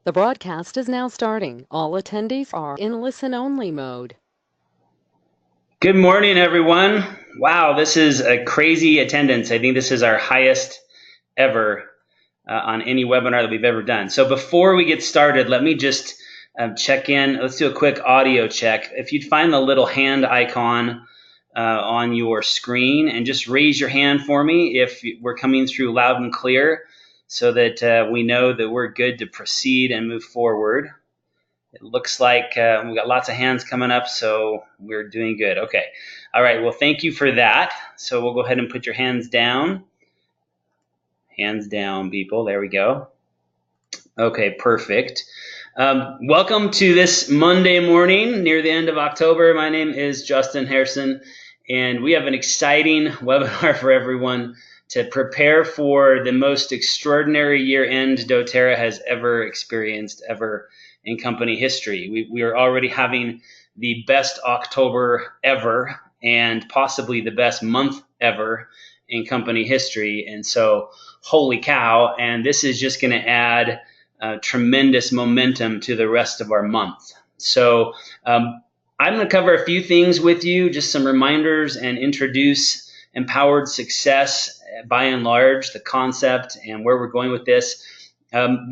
The broadcast is now starting. All attendees are in listen-only mode. Good morning, everyone. Wow, this is a crazy attendance. I think this is our highest ever on any webinar that we've ever done. So before we get started, let me just check in. Let's do a quick audio check. If you'd find the little hand icon on your screen and just raise your hand for me if we're coming through loud and clear so that we know that we're good to proceed and move forward. It looks like we got lots of hands coming up, so we're doing good. Okay. All right. Well, thank you for that. So we'll go ahead and put your hands down. Hands down, people. There we go. Okay, perfect. Welcome to this Monday morning near the end of October. My name is Justin Harrison, and we have an exciting webinar for everyone to prepare for the most extraordinary year-end Doterra has ever experienced, ever in company history. We are already having the best October ever and possibly the best month ever in company history. And so, holy cow, and this is just going to add tremendous momentum to the rest of our month. So I'm going to cover a few things with you, just some reminders, and introduce empowered success by and large, the concept and where we're going with this.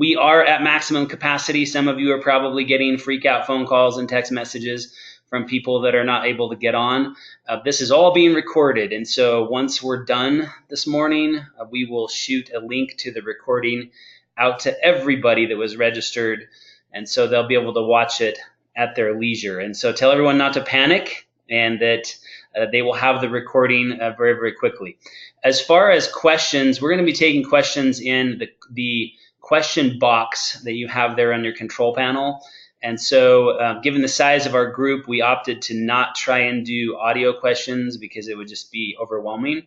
We are at maximum capacity. Some of you are probably getting freak out phone calls and text messages from people that are not able to get on. This is all being recorded. And so once we're done this morning, we will shoot a link to the recording out to everybody that was registered. And so they'll be able to watch it at their leisure. And so tell everyone not to panic and that they will have the recording very, very quickly. As far as questions, we're going to be taking questions in the question box that you have there on your control panel. And so given the size of our group, we opted to not try and do audio questions because it would just be overwhelming.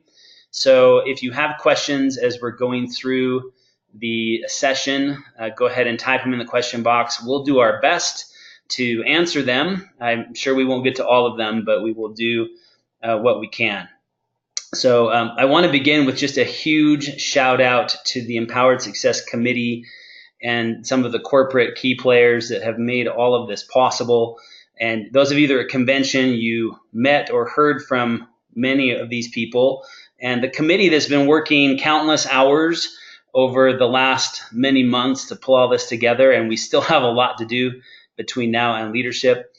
So if you have questions as we're going through the session, go ahead and type them in the question box. We'll do our best to answer them. I'm sure we won't get to all of them, but we will do what we can. So I want to begin with just a huge shout out to the Empowered Success Committee and some of the corporate key players that have made all of this possible. And those of you that are at convention, you met or heard from many of these people. And the committee that's been working countless hours over the last many months to pull all this together, and we still have a lot to do between now and leadership,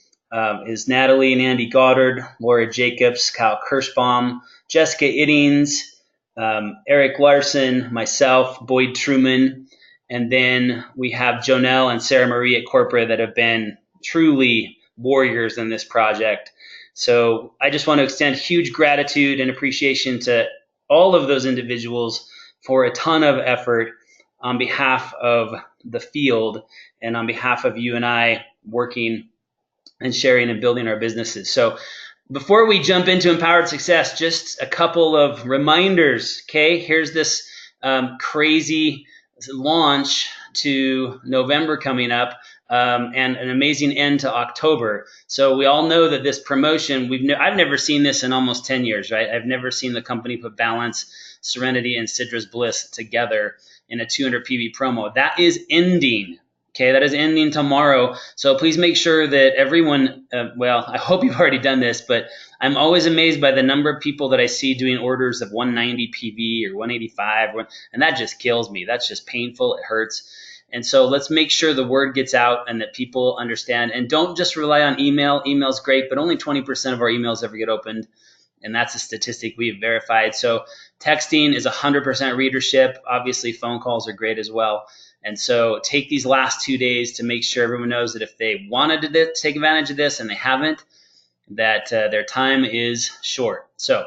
is Natalie and Andy Goddard, Laura Jacobs, Kyle Kirschbaum, Jessica Iddings, Eric Larson, myself, Boyd Truman, and then we have Jonelle and Sarah Marie at corporate that have been truly warriors in this project. So I just want to extend huge gratitude and appreciation to all of those individuals for a ton of effort on behalf of the field and on behalf of you and I working and sharing and building our businesses. So before we jump into Empowered Success, just a couple of reminders, okay? Here's this crazy launch to November coming up and an amazing end to October. So we all know that this promotion, I've never seen this in almost 10 years, right? I've never seen the company put Balance, Serenity, and Citrus Bliss together in a 200 PV promo. That is ending. Okay, that is ending tomorrow. So please make sure that everyone, well, I hope you've already done this, but I'm always amazed by the number of people that I see doing orders of 190 PV or 185, and that just kills me. That's just painful. It hurts. And so let's make sure the word gets out and that people understand. And don't just rely on email. Email's great, but only 20% of our emails ever get opened. And that's a statistic we've verified. So texting is 100% readership. Obviously, phone calls are great as well. And so take these last 2 days to make sure everyone knows that if they wanted to take advantage of this and they haven't, that their time is short. So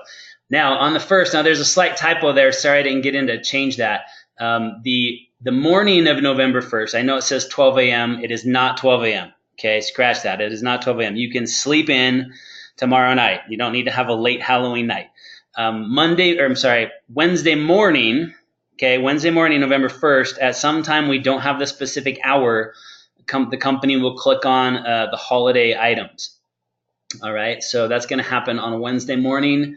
now on the first, now there's a slight typo there. Sorry I didn't get in to change that. The morning of November 1st, I know it says 12 a.m. It is not 12 a.m. Okay, scratch that. It is not 12 a.m. You can sleep in tomorrow night. You don't need to have a late Halloween night. Wednesday morning, okay, Wednesday morning, November 1st, at some time we don't have the specific hour, the company will click on the holiday items. All right, so that's going to happen on a Wednesday morning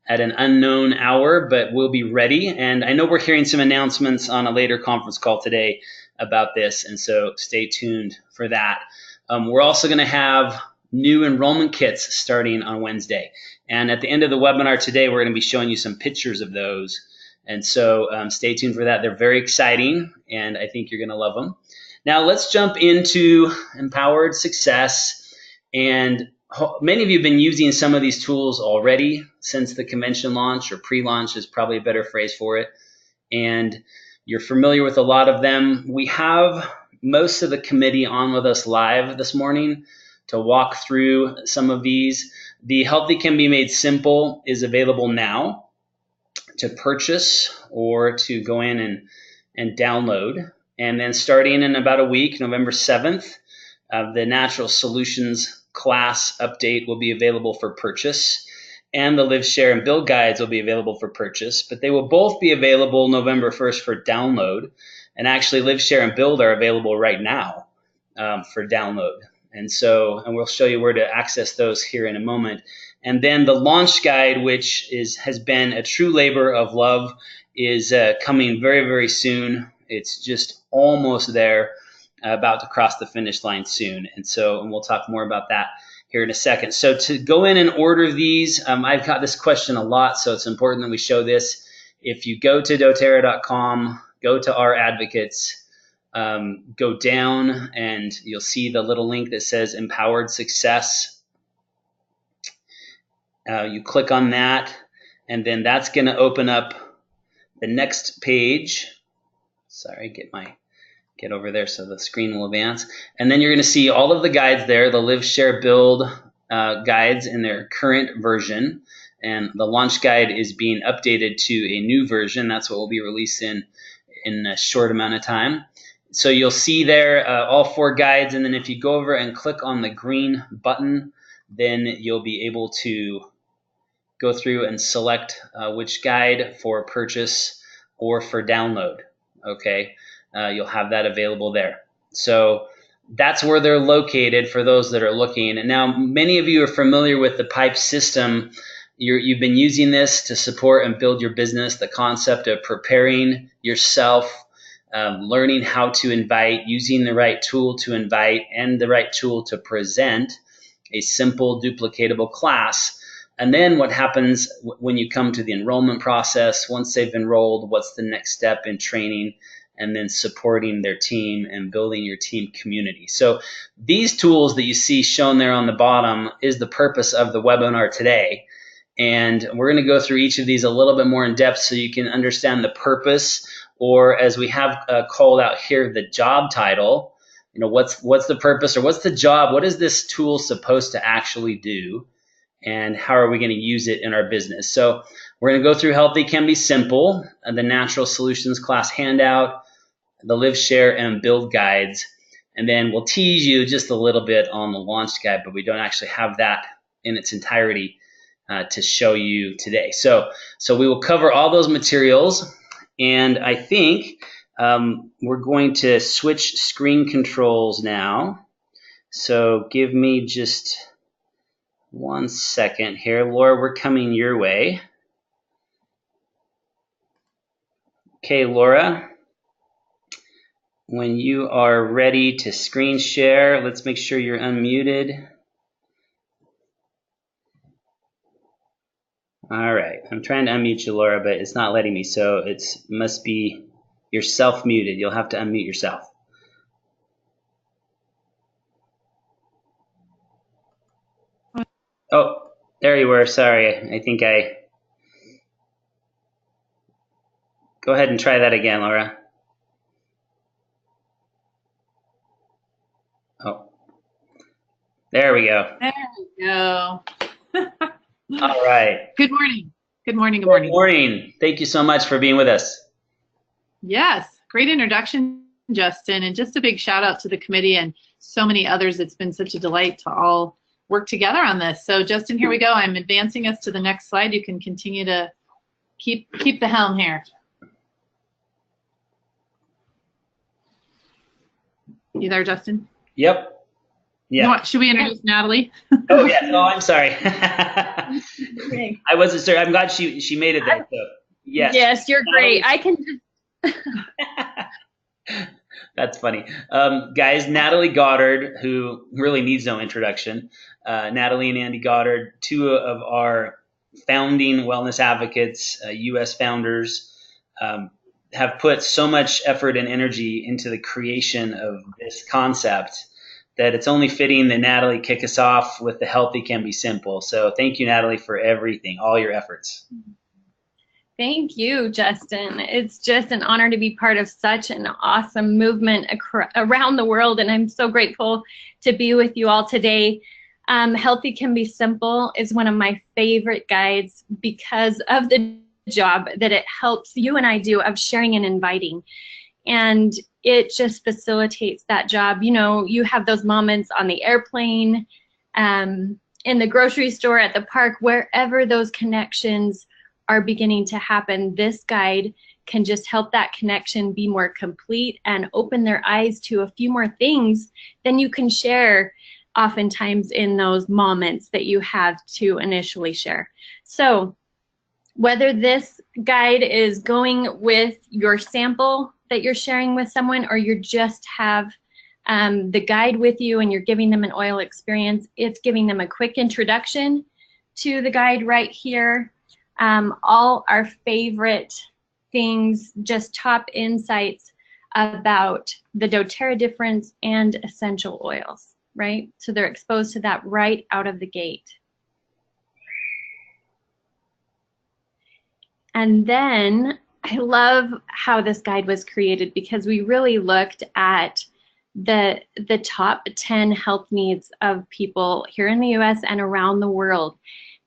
at an unknown hour, but we'll be ready. And I know we're hearing some announcements on a later conference call today about this, and so stay tuned for that. We're also going to have new enrollment kits starting on Wednesday. And at the end of the webinar today, we're going to be showing you some pictures of those. And so stay tuned for that. They're very exciting, and I think you're going to love them. Now let's jump into Empowered Success. And many of you have been using some of these tools already since the convention launch, or pre-launch is probably a better phrase for it. And you're familiar with a lot of them. We have most of the committee on with us live this morning to walk through some of these. The Healthy Can Be Made Simple is available now to purchase or to go in and download. And then starting in about a week, November 7th, the Natural Solutions class update will be available for purchase. And the Live, Share, and Build guides will be available for purchase. But they will both be available November 1st for download. And actually, Live, Share, and Build are available right now for download. And we'll show you where to access those here in a moment. And then the launch guide, which has been a true labor of love, is coming very, very soon. It's just almost there, about to cross the finish line soon. And we'll talk more about that here in a second. So to go in and order these, I've got this question a lot, so it's important that we show this. If you go to doterra.com, go to our advocates, go down and you'll see the little link that says Empowered Success. You click on that, and then that's going to open up the next page. Sorry, get over there so the screen will advance. And then you're going to see all of the guides there, the Live, Share, Build guides in their current version. And the launch guide is being updated to a new version. That's what we'll be releasing in a short amount of time. So you'll see there all 4 guides. And then if you go over and click on the green button, then you'll be able to go through and select which guide for purchase or for download. Okay. You'll have that available there. So that's where they're located for those that are looking. And now many of you are familiar with the PIPE system. You've been using this to support and build your business, the concept of preparing yourself, learning how to invite, using the right tool to invite and the right tool to present a simple duplicatable class. And then what happens when you come to the enrollment process, once they've enrolled, what's the next step in training? And then supporting their team and building your team community. So these tools that you see shown there on the bottom is the purpose of the webinar today. And we're going to go through each of these a little bit more in depth so you can understand the purpose, or as we have called out here, the job title. You know, what's the purpose, or what's the job? What is this tool supposed to actually do? And how are we going to use it in our business? So we're going to go through Healthy Can Be Simple, the Natural Solutions class handout, the Live, Share, and Build guides. And then we'll tease you just a little bit on the launch guide, but we don't actually have that in its entirety to show you today. So we will cover all those materials. And I think we're going to switch screen controls now. So give me just 1 second here. Laura, we're coming your way. Okay, Laura, when you are ready to screen share, let's make sure you're unmuted. All right, I'm trying to unmute you, Laura, but it's not letting me, so it must be you're self-muted. You'll have to unmute yourself. Oh, there you were. Sorry, I think Go ahead and try that again, Laura. Oh, there we go. There we go. All right. Good morning. Good morning. Good morning. Good morning. Thank you so much for being with us. Yes, great introduction, Justin, and just a big shout out to the committee and so many others. It's been such a delight to all work together on this. So Justin, here we go. I'm advancing us to the next slide. You can continue to keep the helm here. You there, Justin? Yep. Yeah. Should we introduce Natalie? Oh yeah. No, I'm sorry. I wasn't sure. I'm glad she made it there. So yes. Yes, you're great. I can just. That's funny. Guys, Natalie Goddard, who really needs no introduction, Natalie and Andy Goddard, two of our founding wellness advocates, U.S. founders, um, have put so much effort and energy into the creation of this concept that it's only fitting that Natalie kick us off with the healthy can be simple. So thank you, Natalie, for everything, all your efforts. Thank you, Justin. It's just an honor to be part of such an awesome movement around the world, and I'm so grateful to be with you all today. Healthy Can Be Simple is one of my favorite guides because of the job that it helps you and I do of sharing and inviting. And it just facilitates that job. You know, you have those moments on the airplane, in the grocery store, at the park, wherever those connections are beginning to happen. This guide can just help that connection be more complete and open their eyes to a few more things than you can share oftentimes in those moments that you have to initially share. So whether this guide is going with your sample that you're sharing with someone, or you just have the guide with you and you're giving them an oil experience, it's giving them a quick introduction to the guide right here. All our favorite things, just top insights about the doTERRA difference and essential oils, right? So they're exposed to that right out of the gate. And then I love how this guide was created, because we really looked at the top 10 health needs of people here in the US and around the world.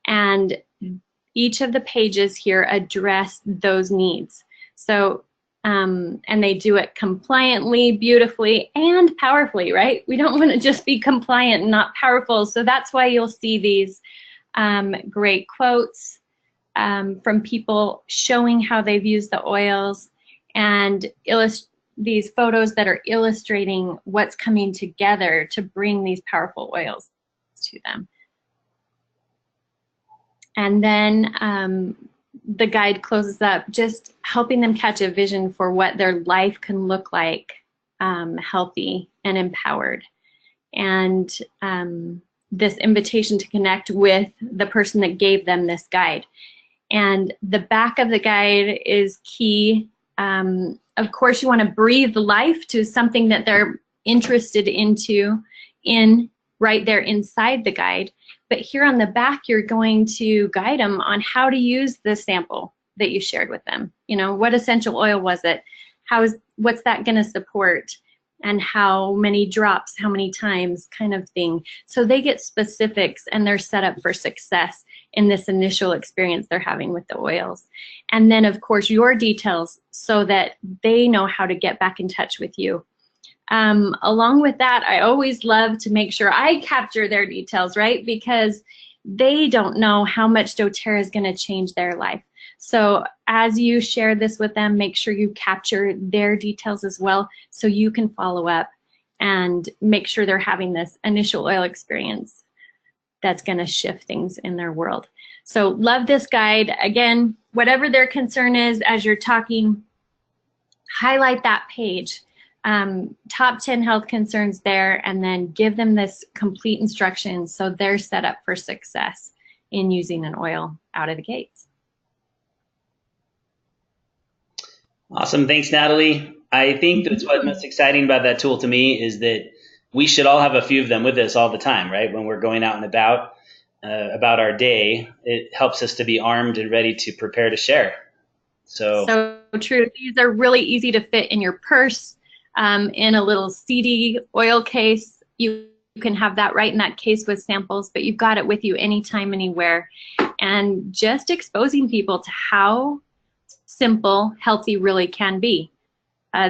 And each of the pages here address those needs. So, and they do it compliantly, beautifully, and powerfully, right? We don't want to just be compliant and not powerful. So that's why you'll see these great quotes from people showing how they've used the oils, and these photos that are illustrating what's coming together to bring these powerful oils to them. And then the guide closes up just helping them catch a vision for what their life can look like, healthy and empowered. And this invitation to connect with the person that gave them this guide. And the back of the guide is key. Of course, you want to breathe life to something that they're interested in right there inside the guide. But here on the back, you're going to guide them on how to use the sample that you shared with them. You know, what essential oil was it? What's that going to support? And how many drops, how many times, kind of thing. So they get specifics and they're set up for success in this initial experience they're having with the oils. And then, of course, your details so that they know how to get back in touch with you. Along with that, I always love to make sure I capture their details, right? Because they don't know how much doTERRA is going to change their life. So as you share this with them, make sure you capture their details as well so you can follow up and make sure they're having this initial oil experience that's going to shift things in their world. So love this guide. Again, whatever their concern is as you're talking, highlight that page. Top 10 health concerns there, and then give them this complete instruction so they're set up for success in using an oil out of the gates. Awesome. Thanks, Natalie. I think that's what's most exciting about that tool to me is that we should all have a few of them with us all the time, right? When we're going out and about our day, it helps us to be armed and ready to prepare to share. So true. These are really easy to fit in your purse, in a little CD oil case. You can have that right in that case with samples, but you've got it with you anytime, anywhere. And just exposing people to how simple healthy really can be.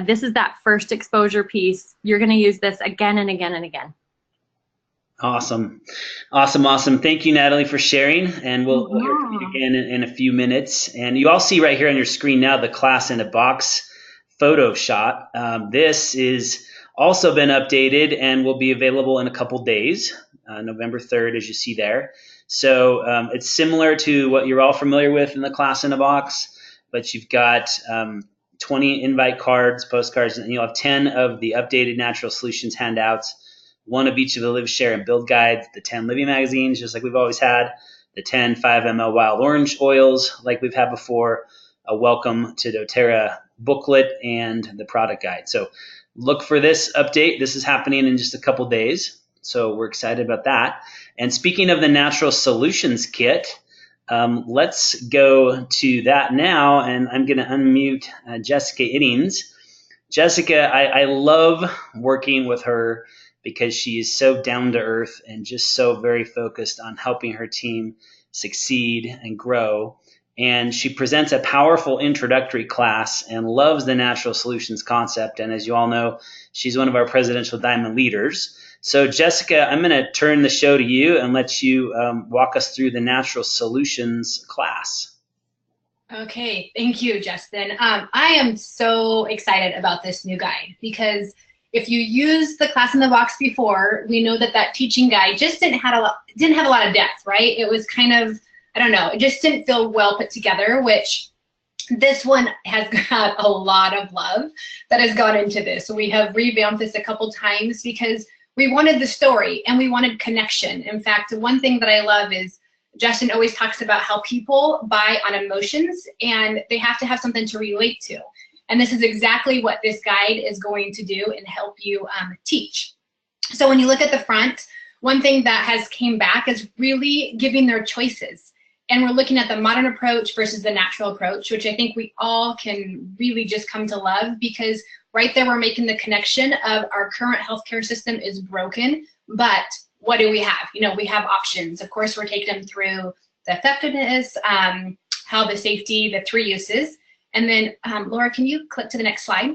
This is that first exposure piece. You're going to use this again and again and again. Awesome. Thank you, Natalie, for sharing. And we'll hear from you again in a few minutes. And you all see right here on your screen now the class in a box photo shot. This is also been updated and will be available in a couple days, November 3rd, as you see there. So it's similar to what you're all familiar with in the class in a box, but you've got 20 invite cards, postcards, and you'll have 10 of the updated Natural Solutions handouts, one of each of the Live, Share, and Build guides, the 10 living magazines, just like we've always had, the 10 5 ml wild orange oils, like we've had before, a welcome to doTERRA booklet, and the product guide. So look for this update. This is happening in just a couple days, so we're excited about that. And speaking of the Natural Solutions Kit, let's go to that now, and I'm going to unmute Jessica Iddings. Jessica, I love working with her because she is so down to earth and just so very focused on helping her team succeed and grow. And she presents a powerful introductory class and loves the Natural Solutions concept. And as you all know, she's one of our Presidential Diamond leaders. So Jessica, I'm going to turn the show to you and let you walk us through the Natural Solutions class. Okay, thank you, Justin. I am so excited about this new guide because if you used the class in the box before, we know that that teaching guide just didn't have a lot of depth, right? It was kind of, I don't know, it just didn't feel well put together, which this one has got a lot of love that has gone into this. So we have revamped this a couple times because we wanted the story and we wanted connection. In fact, one thing that I love is Justin always talks about how people buy on emotions and they have to have something to relate to. And this is exactly what this guide is going to do and help you teach. So when you look at the front, one thing that has came back is really giving their choices. And we're looking at the modern approach versus the natural approach, which I think we all can really just come to love, because right there we're making the connection of our current healthcare system is broken, but what do we have? You know, we have options. Of course, we're taking them through the effectiveness, how the safety, the 3 uses. And then, Laura, can you click to the next slide?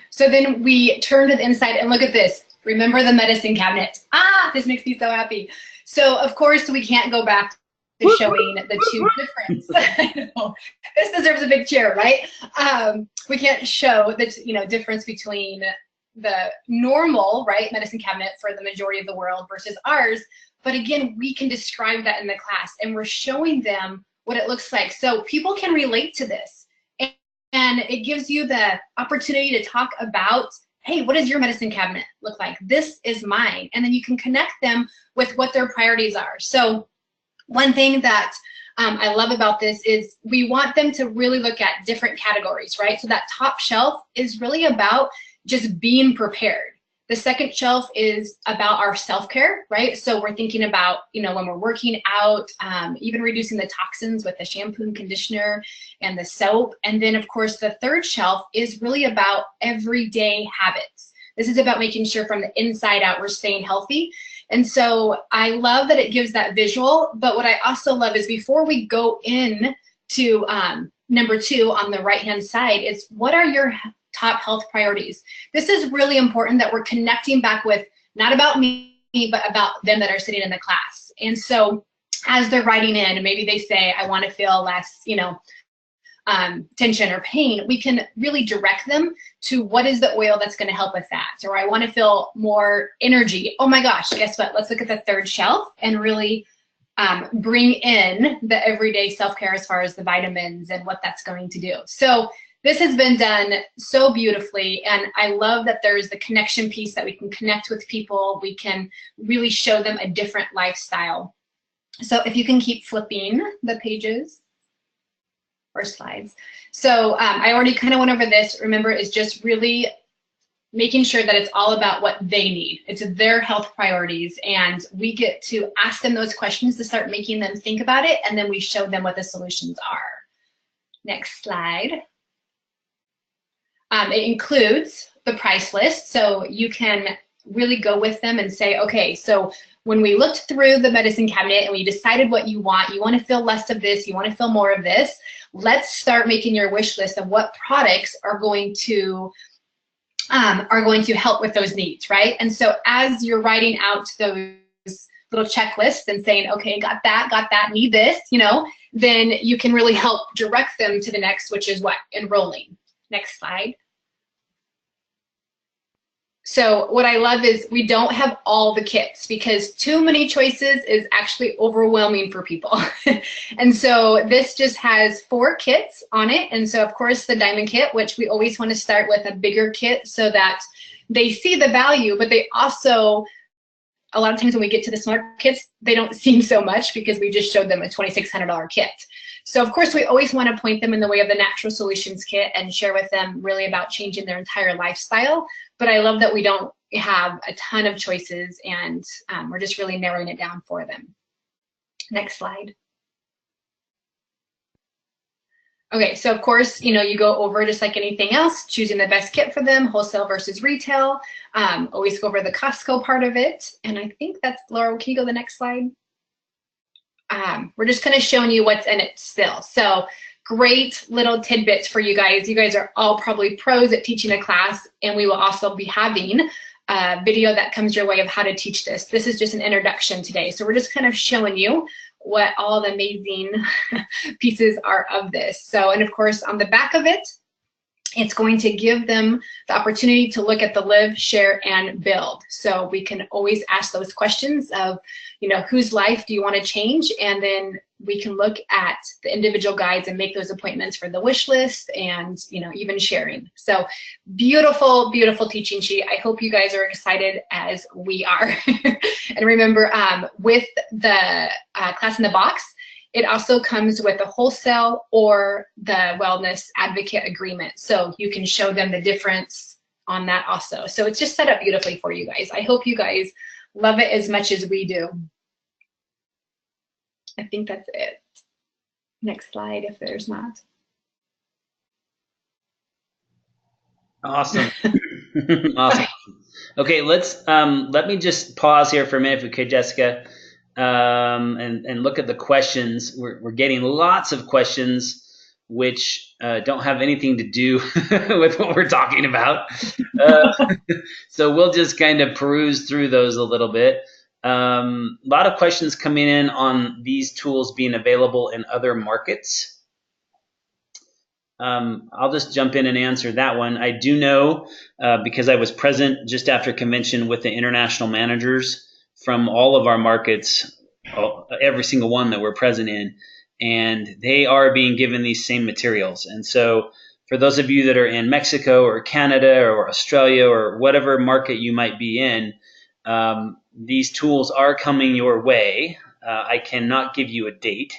So then we turn to the inside and look at this. Remember the medicine cabinet. Ah, this makes me so happy. So of course we can't go back to showing the 2 difference. I know. This deserves a big cheer, right? We can't show the difference between the normal, right, medicine cabinet for the majority of the world versus ours. But again, we can describe that in the class, and we're showing them what it looks like. So people can relate to this. And it gives you the opportunity to talk about, hey, what does your medicine cabinet look like? This is mine. And then you can connect them with what their priorities are. So one thing that I love about this is we want them to really look at different categories, right? So that top shelf is really about just being prepared. The second shelf is about our self-care, right? So we're thinking about, when we're working out, even reducing the toxins with the shampoo and conditioner and the soap. And then of course, the third shelf is really about everyday habits. This is about making sure from the inside out, we're staying healthy. And so I love that it gives that visual, but what I also love is before we go in to number 2 on the right-hand side, is what are your top health priorities? This is really important that we're connecting back with not about me, but about them that are sitting in the class. And so as they're writing in, and maybe they say, I want to feel less, tension or pain, we can really direct them to what is the oil that's going to help with that. Or I want to feel more energy. Oh my gosh, guess what? Let's look at the third shelf and really bring in the everyday self-care as far as the vitamins and what that's going to do. So this has been done so beautifully, and I love that there's the connection piece, that we can connect with people. We can really show them a different lifestyle. So if you can keep flipping the pages or slides. So I already kind of went over this. Remember, it's just really making sure that it's all about what they need. It's their health priorities, and we get to ask them those questions to start making them think about it, and then we show them what the solutions are. Next slide. It includes the price list, so you can really go with them and say, okay, so when we looked through the medicine cabinet and we decided what you want to feel less of this, you want to feel more of this, let's start making your wish list of what products are going to help with those needs, right? And so as you're writing out those little checklists and saying, okay, got that, need this, then you can really help direct them to the next, which is what? Enrolling. Next slide. So what I love is we don't have all the kits because too many choices is actually overwhelming for people. And so this just has 4 kits on it. And so of course the diamond kit, which we always want to start with a bigger kit so that they see the value, but they also, a lot of times when we get to the smart kits, they don't seem so much because we just showed them a $2,600 kit. So of course we always want to point them in the way of the natural solutions kit and share with them really about changing their entire lifestyle. But I love that we don't have a ton of choices, and we're just really narrowing it down for them. Next slide. Okay, so of course, you know, you go over just like anything else, choosing the best kit for them, wholesale versus retail. Always go over the Costco part of it. And I think that's, Laura, can you go to the next slide? We're just kind of showing you what's in it still. So great little tidbits for you guys. You guys are all probably pros at teaching a class, and we will also be having a video that comes your way of how to teach this. This is just an introduction today. So we're just kind of showing you what all the amazing pieces are of this. So, and of course, on the back of it, it's going to give them the opportunity to look at the live, share, and build. So we can always ask those questions of, you know, whose life do you want to change? And then we can look at the individual guides and make those appointments for the wish list and, you know, even sharing. So beautiful, beautiful teaching sheet. I hope you guys are excited as we are. And remember, with the class in the box, it also comes with a wholesale or the wellness advocate agreement. So you can show them the difference on that also. So it's just set up beautifully for you guys. I hope you guys love it as much as we do. I think that's it. Next slide, if there's not. Awesome. Awesome. Okay, let me just pause here for a minute if we could, Jessica. And look at the questions. We're getting lots of questions which don't have anything to do with what we're talking about. So we'll just kind of peruse through those a little bit. A lot of questions coming in on these tools being available in other markets. I'll just jump in and answer that one. I do know, because I was present just after convention with the international managers from all of our markets, every single one that we're present in, and they are being given these same materials. And so for those of you that are in Mexico or Canada or Australia or whatever market you might be in, these tools are coming your way. I cannot give you a date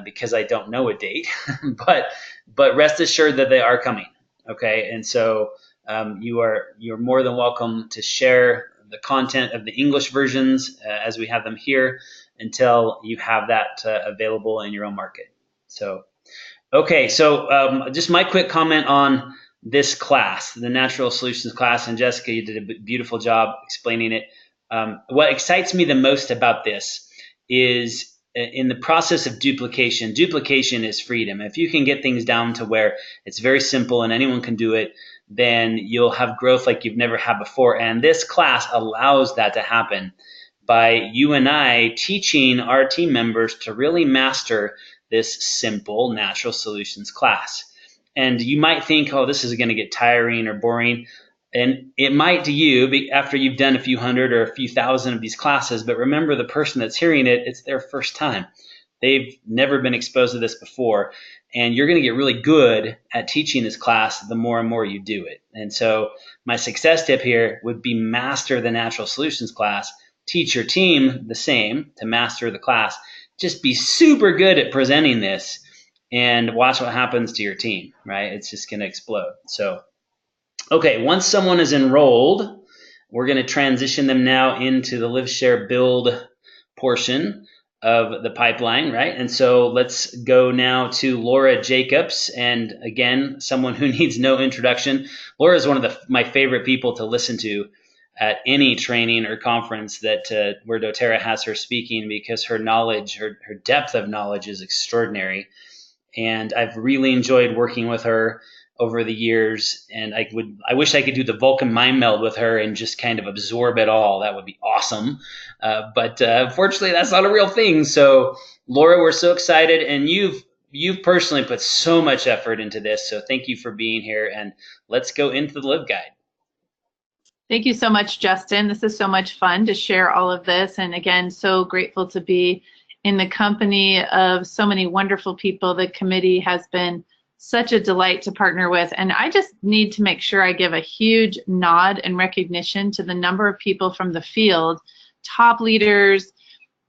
because I don't know a date, but rest assured that they are coming. Okay, and so you're more than welcome to share the content of the English versions as we have them here until you have that available in your own market. So, okay, so just my quick comment on this class, the Natural Solutions class, and Jessica, you did a beautiful job explaining it. What excites me the most about this is in the process of duplication. Duplication is freedom. If you can get things down to where it's very simple and anyone can do it, then you'll have growth like you've never had before. And this class allows that to happen by you and I teaching our team members to really master this simple natural solutions class. And you might think, oh, this is going to get tiring or boring. And it might to you after you've done a few hundred or a few thousand of these classes. But remember, the person that's hearing it, it's their first time. They've never been exposed to this before. And you're going to get really good at teaching this class the more and more you do it. And so my success tip here would be master the natural solutions class. Teach your team the same to master the class. Just be super good at presenting this and watch what happens to your team, right? It's just going to explode. So, okay, once someone is enrolled, we're going to transition them now into the Live, Share, Build portion of the pipeline, right? And so let's go now to Laura Jacobs. And again, someone who needs no introduction. Laura is one of my favorite people to listen to at any training or conference that where Doterra has her speaking, because her knowledge, her depth of knowledge is extraordinary. And I've really enjoyed working with her over the years, and I wish I could do the Vulcan mind meld with her and just kind of absorb it all. That would be awesome. But unfortunately, that's not a real thing. So, Laura, we're so excited, and you've personally put so much effort into this. So, thank you for being here, and let's go into the Live Guide. Thank you so much, Justin. This is so much fun to share all of this. And again, so grateful to be in the company of so many wonderful people. The committee has been such a delight to partner with. And I just need to make sure I give a huge nod and recognition to the number of people from the field, top leaders,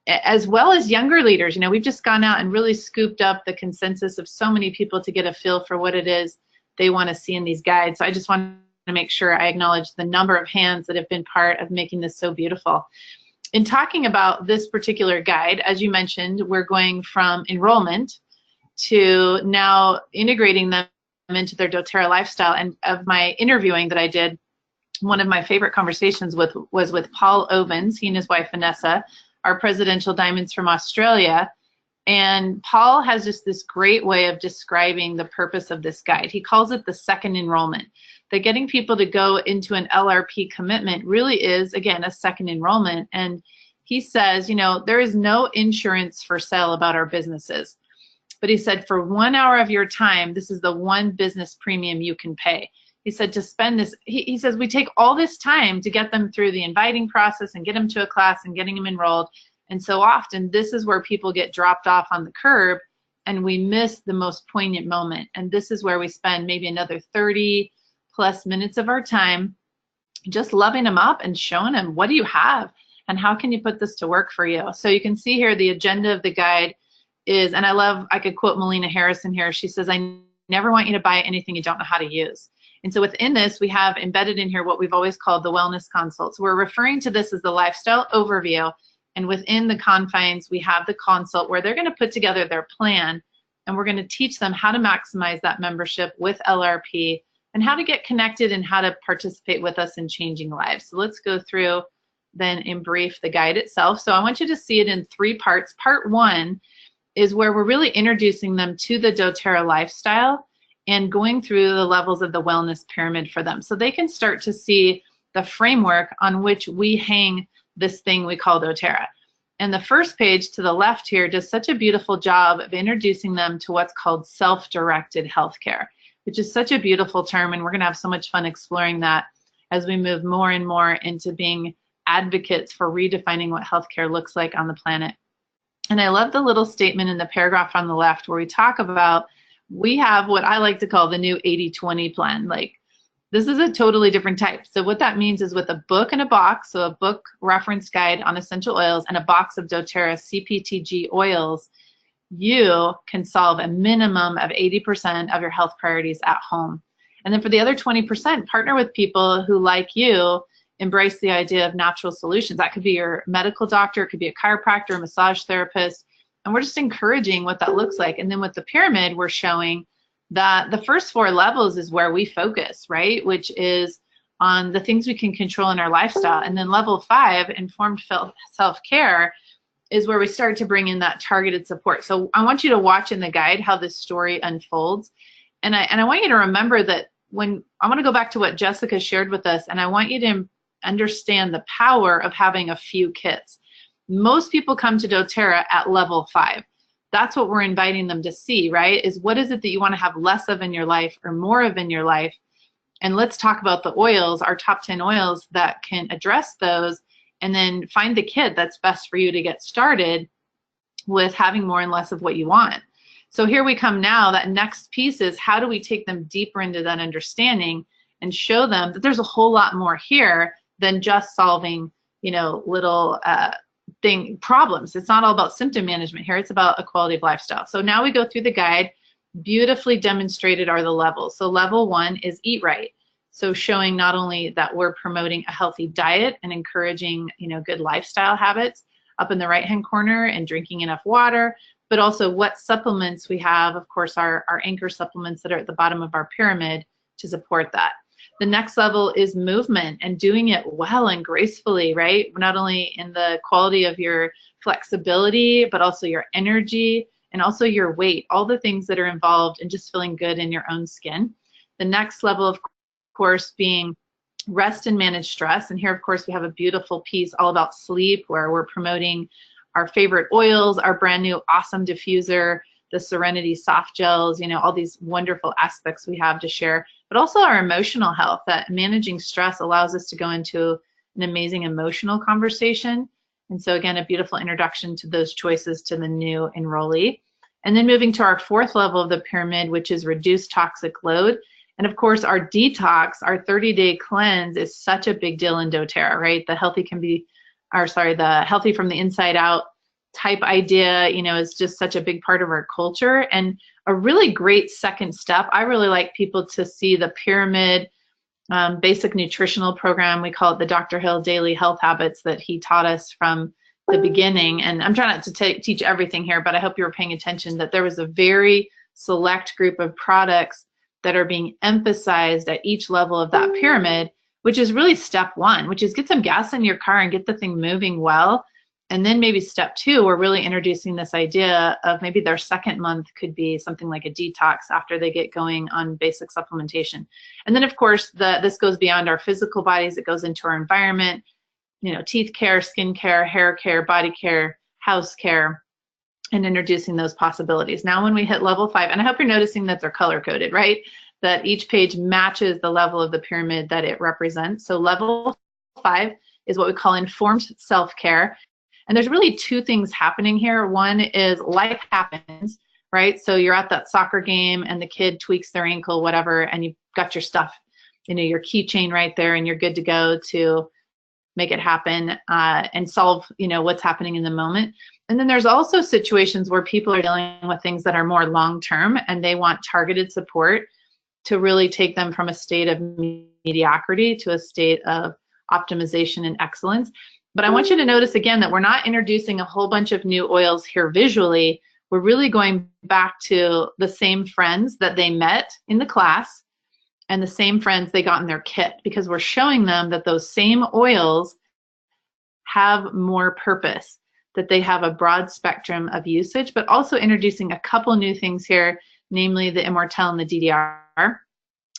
as well as younger leaders. You know, we've just gone out and really scooped up the consensus of so many people to get a feel for what it is they want to see in these guides. So I just want to make sure I acknowledge the number of hands that have been part of making this so beautiful. In talking about this particular guide, as you mentioned, we're going from enrollment to now integrating them into their doTERRA lifestyle. And of my interviewing that I did, one of my favorite conversations was with Paul Ovens, he and his wife Vanessa, our presidential diamonds from Australia. And Paul has just this great way of describing the purpose of this guide. He calls it the second enrollment. That getting people to go into an LRP commitment really is, again, a second enrollment. And he says, you know, there is no insurance for sale about our businesses. But he said, for 1 hour of your time, this is the one business premium you can pay. He said to spend this, he says, we take all this time to get them through the inviting process and get them to a class and getting them enrolled. And so often this is where people get dropped off on the curb and we miss the most poignant moment. And this is where we spend maybe another 30+ minutes of our time just loving them up and showing them, what do you have and how can you put this to work for you? So you can see here the agenda of the guide is, and I could quote Melina Harrison here. She says, I never want you to buy anything you don't know how to use. And so within this, we have embedded in here what we've always called the wellness consults. We're referring to this as the lifestyle overview. And within the confines, we have the consult where they're going to put together their plan. And we're going to teach them how to maximize that membership with LRP and how to get connected and how to participate with us in changing lives. So let's go through then in brief the guide itself. So I want you to see it in 3 parts. Part 1 is where we're really introducing them to the doTERRA lifestyle and going through the levels of the wellness pyramid for them so they can start to see the framework on which we hang this thing we call doTERRA. And the first page to the left here does such a beautiful job of introducing them to what's called self-directed healthcare, which is such a beautiful term, and we're going to have so much fun exploring that as we move more and more into being advocates for redefining what healthcare looks like on the planet. And I love the little statement in the paragraph on the left where we talk about we have what I like to call the new 80-20 plan. Like, this is a totally different type. So what that means is with a book and a box, so a book reference guide on essential oils and a box of doTERRA CPTG oils, you can solve a minimum of 80% of your health priorities at home. And then for the other 20%, partner with people who, like you, embrace the idea of natural solutions. That could be your medical doctor, it could be a chiropractor, a massage therapist, and we're just encouraging what that looks like. And then with the pyramid, we're showing that the first 4 levels is where we focus, right? Which is on the things we can control in our lifestyle. And then level 5, informed self-care, is where we start to bring in that targeted support. So I want you to watch in the guide how this story unfolds. And I want you to remember that when I want to go back to what Jessica shared with us, and I want you to understand the power of having a few kits. Most people come to doTERRA at level 5. That's what we're inviting them to see, right? Is what is it that you want to have less of in your life or more of in your life? And let's talk about the oils, our top 10 oils that can address those, and then find the kit that's best for you to get started with having more and less of what you want. So here we come now. That next piece is how do we take them deeper into that understanding and show them that there's a whole lot more here than just solving, you know, little problems. It's not all about symptom management here. It's about a quality of lifestyle. So now we go through the guide. Beautifully demonstrated are the levels. So level 1 is eat right. So showing not only that we're promoting a healthy diet and encouraging, you know, good lifestyle habits up in the right-hand corner and drinking enough water, but also what supplements we have. Of course, our anchor supplements that are at the bottom of our pyramid to support that. The next level is movement and doing it well and gracefully, right? Not only in the quality of your flexibility, but also your energy and also your weight, all the things that are involved in just feeling good in your own skin. The next level, of course, being rest and manage stress. And here, of course, we have a beautiful piece all about sleep where we're promoting our favorite oils, our brand new awesome diffuser, the Serenity soft gels, you know, all these wonderful aspects we have to share. but also our emotional health, that managing stress allows us to go into an amazing emotional conversation. And so again, a beautiful introduction to those choices to the new enrollee. And then moving to our fourth level of the pyramid, which is reduce toxic load. And of course, our detox, our 30-day cleanse is such a big deal in doTERRA, right? The healthy from the inside out type idea, you know, is just such a big part of our culture. And a really great second step, I really like people to see the pyramid basic nutritional program. We call it the Dr. Hill Daily Health Habits that he taught us from the beginning. And I'm trying not to teach everything here, but I hope you were paying attention that there was a very select group of products that are being emphasized at each level of that pyramid, which is really step one, which is get some gas in your car and get the thing moving well. And then maybe step two, we're really introducing this idea of maybe their second month could be something like a detox after they get going on basic supplementation. And then of course, this goes beyond our physical bodies, it goes into our environment, you know, teeth care, skin care, hair care, body care, house care, and introducing those possibilities. Now when we hit level 5, and I hope you're noticing that they're color coded, right? That each page matches the level of the pyramid that it represents. So level 5 is what we call informed self-care. And there's really two things happening here. One is life happens, right? So you're at that soccer game and the kid tweaks their ankle, whatever, and you've got your stuff, you know, your keychain right there, and you're good to go to make it happen and solve, you know, what's happening in the moment. And then there's also situations where people are dealing with things that are more long-term and they want targeted support to really take them from a state of mediocrity to a state of optimization and excellence. But I want you to notice again that we're not introducing a whole bunch of new oils here visually. We're really going back to the same friends that they met in the class and the same friends they got in their kit, because we're showing them that those same oils have more purpose, that they have a broad spectrum of usage, but also introducing a couple new things here, namely the Immortelle and the DDR.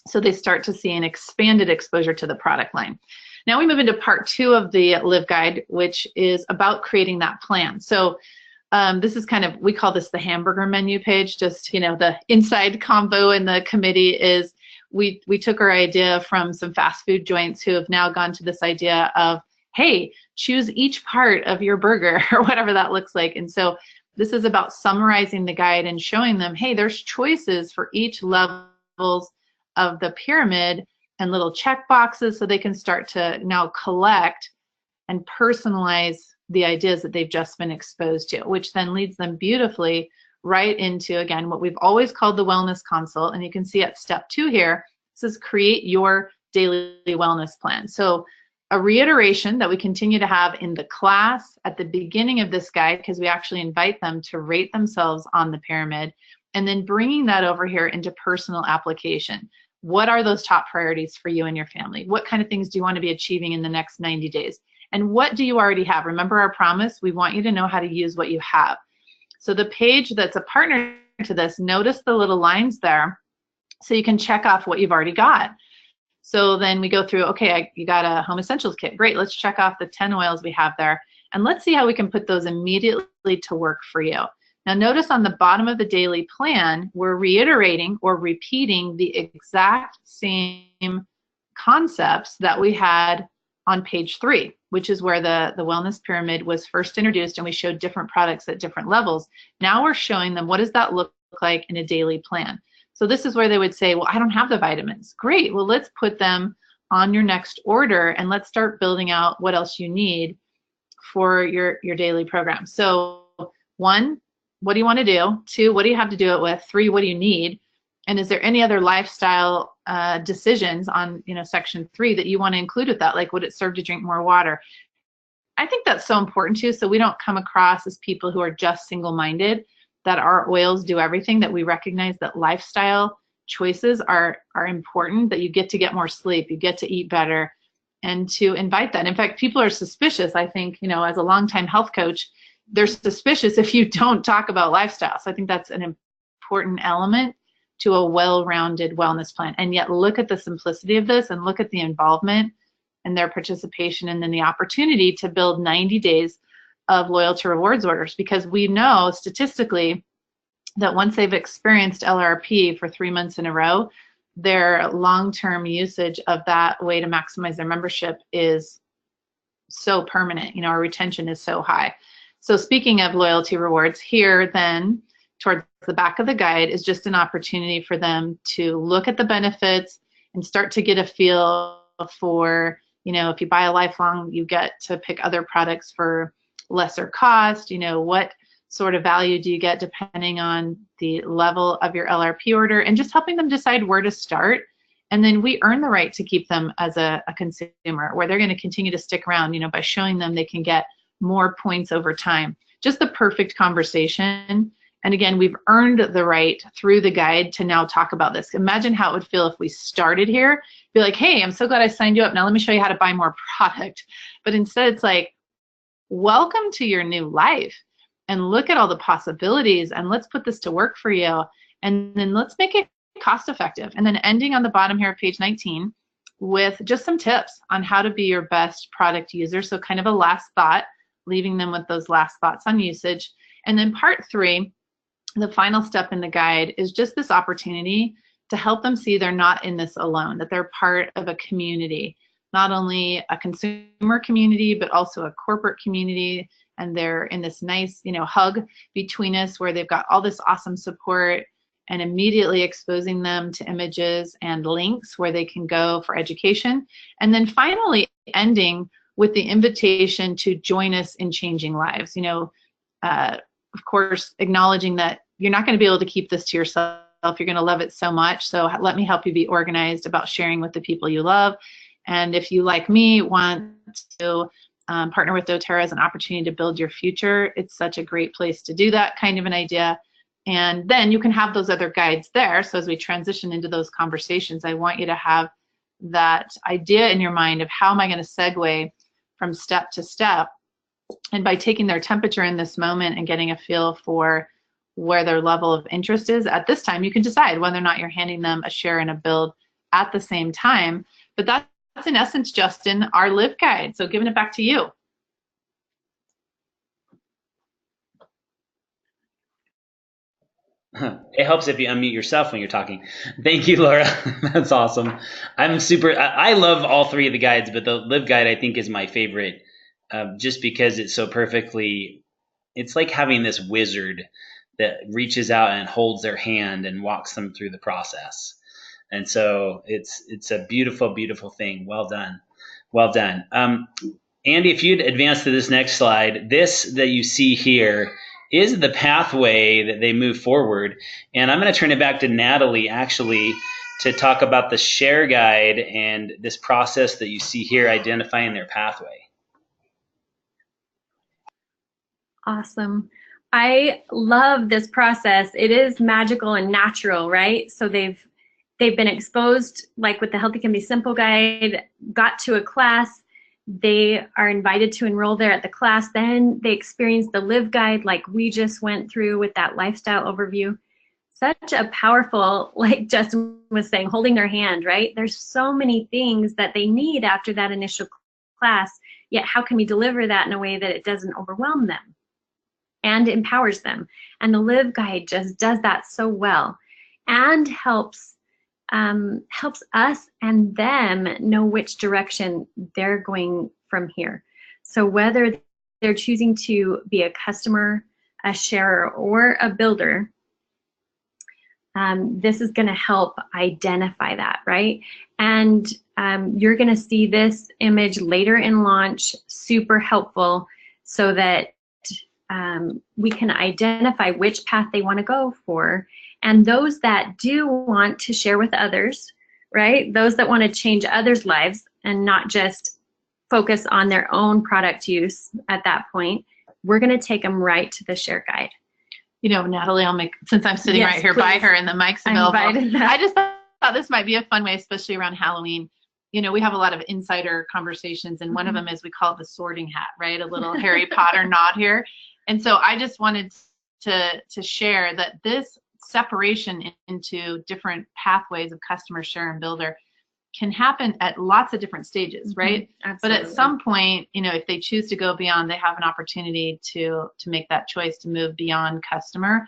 So they start to see an expanded exposure to the product line. Now we move into part 2 of the Live Guide, which is about creating that plan. So this is kind of, we call this the hamburger menu page, just, you know, the inside combo in the committee is we took our idea from some fast food joints who have now gone to this idea of, hey, choose each part of your burger or whatever that looks like. And so this is about summarizing the guide and showing them, hey, there's choices for each levels of the pyramid and little check boxes so they can start to now collect and personalize the ideas that they've just been exposed to, which then leads them beautifully right into, again, what we've always called the wellness consult. And you can see at step 2 here, it says create your daily wellness plan. So a reiteration that we continue to have in the class at the beginning of this guide, because we actually invite them to rate themselves on the pyramid, and then bringing that over here into personal application. What are those top priorities for you and your family? What kind of things do you want to be achieving in the next 90 days? And what do you already have? Remember our promise, we want you to know how to use what you have. So the page that's a partner to this, notice the little lines there so you can check off what you've already got. So then we go through, okay, you got a home essentials kit. Great, let's check off the 10 oils we have there. And let's see how we can put those immediately to work for you. Now notice on the bottom of the daily plan, we're reiterating or repeating the exact same concepts that we had on page 3, which is where the wellness pyramid was first introduced, and we showed different products at different levels. Now we're showing them what does that look like in a daily plan. So this is where they would say, well, I don't have the vitamins. Great, well, let's put them on your next order and let's start building out what else you need for your daily program. So 1, what do you want to do? 2, what do you have to do it with? 3, what do you need? And is there any other lifestyle decisions on, you know, section 3 that you want to include with that? Like, would it serve to drink more water? I think that's so important too, so we don't come across as people who are just single-minded, that our oils do everything, that we recognize that lifestyle choices are important, that you get to get more sleep, you get to eat better, and to invite that. In fact, people are suspicious, I think, you know, as a longtime health coach, they're suspicious if you don't talk about lifestyle. So I think that's an important element to a well-rounded wellness plan. And yet look at the simplicity of this and look at the involvement and their participation, and then the opportunity to build 90 days of loyalty rewards orders, because we know statistically that once they've experienced LRP for 3 months in a row, their long-term usage of that way to maximize their membership is so permanent. You know, our retention is so high. So speaking of loyalty rewards, here then towards the back of the guide is just an opportunity for them to look at the benefits and start to get a feel for, you know, if you buy a lifelong, you get to pick other products for lesser cost. You know, what sort of value do you get depending on the level of your LRP order, and just helping them decide where to start. And then we earn the right to keep them as a consumer, where they're going to continue to stick around, you know, by showing them they can get more points over time. Just the perfect conversation. And again, we've earned the right through the guide to now talk about this. Imagine how it would feel if we started here, be like, hey, I'm so glad I signed you up. Now let me show you how to buy more product. But instead it's like, welcome to your new life, and look at all the possibilities, and let's put this to work for you. And then let's make it cost effective. And then ending on the bottom here of page 19 with just some tips on how to be your best product user. So kind of a last thought, leaving them with those last thoughts on usage. And then part 3, the final step in the guide, is just this opportunity to help them see they're not in this alone, that they're part of a community, not only a consumer community, but also a corporate community. And they're in this nice, you know, hug between us where they've got all this awesome support, and immediately exposing them to images and links where they can go for education. And then finally ending with the invitation to join us in changing lives. You know, of course, acknowledging that you're not going to be able to keep this to yourself. You're going to love it so much. So let me help you be organized about sharing with the people you love. And if you, like me, want to partner with Doterra as an opportunity to build your future, it's such a great place to do that kind of an idea. And then you can have those other guides there. So as we transition into those conversations, I want you to have that idea in your mind of how am I going to segue from step to step. And by taking their temperature in this moment and getting a feel for where their level of interest is at this time, you can decide whether or not you're handing them a share and a build at the same time. But that's in essence, Justin, our live guide. So giving it back to you. It helps if you unmute yourself when you're talking. Thank you, Laura. That's awesome. I love all 3 of the guides, but the live guide I think is my favorite, just because it's so perfectly, it's like having this wizard that reaches out and holds their hand and walks them through the process. And so it's a beautiful, beautiful thing. Well done. Well done. Andy, if you'd advance to this next slide, this that you see here is the pathway that they move forward. And I'm going to turn it back to Natalie actually to talk about the share guide and this process that you see here, identifying their pathway. Awesome. I love this process. It is magical and natural, right? So they've been exposed, like with the Healthy Can Be Simple guide, got to a class, they are invited to enroll there at the class, then they experience the live guide like we just went through with that lifestyle overview. Such a powerful, like Justin was saying, holding their hand, right? There's so many things that they need after that initial class, yet how can we deliver that in a way that it doesn't overwhelm them and empowers them? And the live guide just does that so well and helps us and them know which direction they're going from here. So whether they're choosing to be a customer, a sharer, or a builder, this is going to help identify that, right? And you're going to see this image later in launch, super helpful, so that we can identify which path they want to go for. And those that do want to share with others, right? Those that want to change others' lives and not just focus on their own product use at that point, we're going to take them right to the share guide. You know, Natalie, since I'm sitting right here by her and the mic's available, I just thought this might be a fun way, especially around Halloween. You know, we have a lot of insider conversations, and one of them is we call it the sorting hat, right? A little Harry Potter nod here. And so I just wanted to share that this separation into different pathways of customer, share, and builder can happen at lots of different stages, right? But at some point, you know, if they choose to go beyond, they have an opportunity to make that choice to move beyond customer.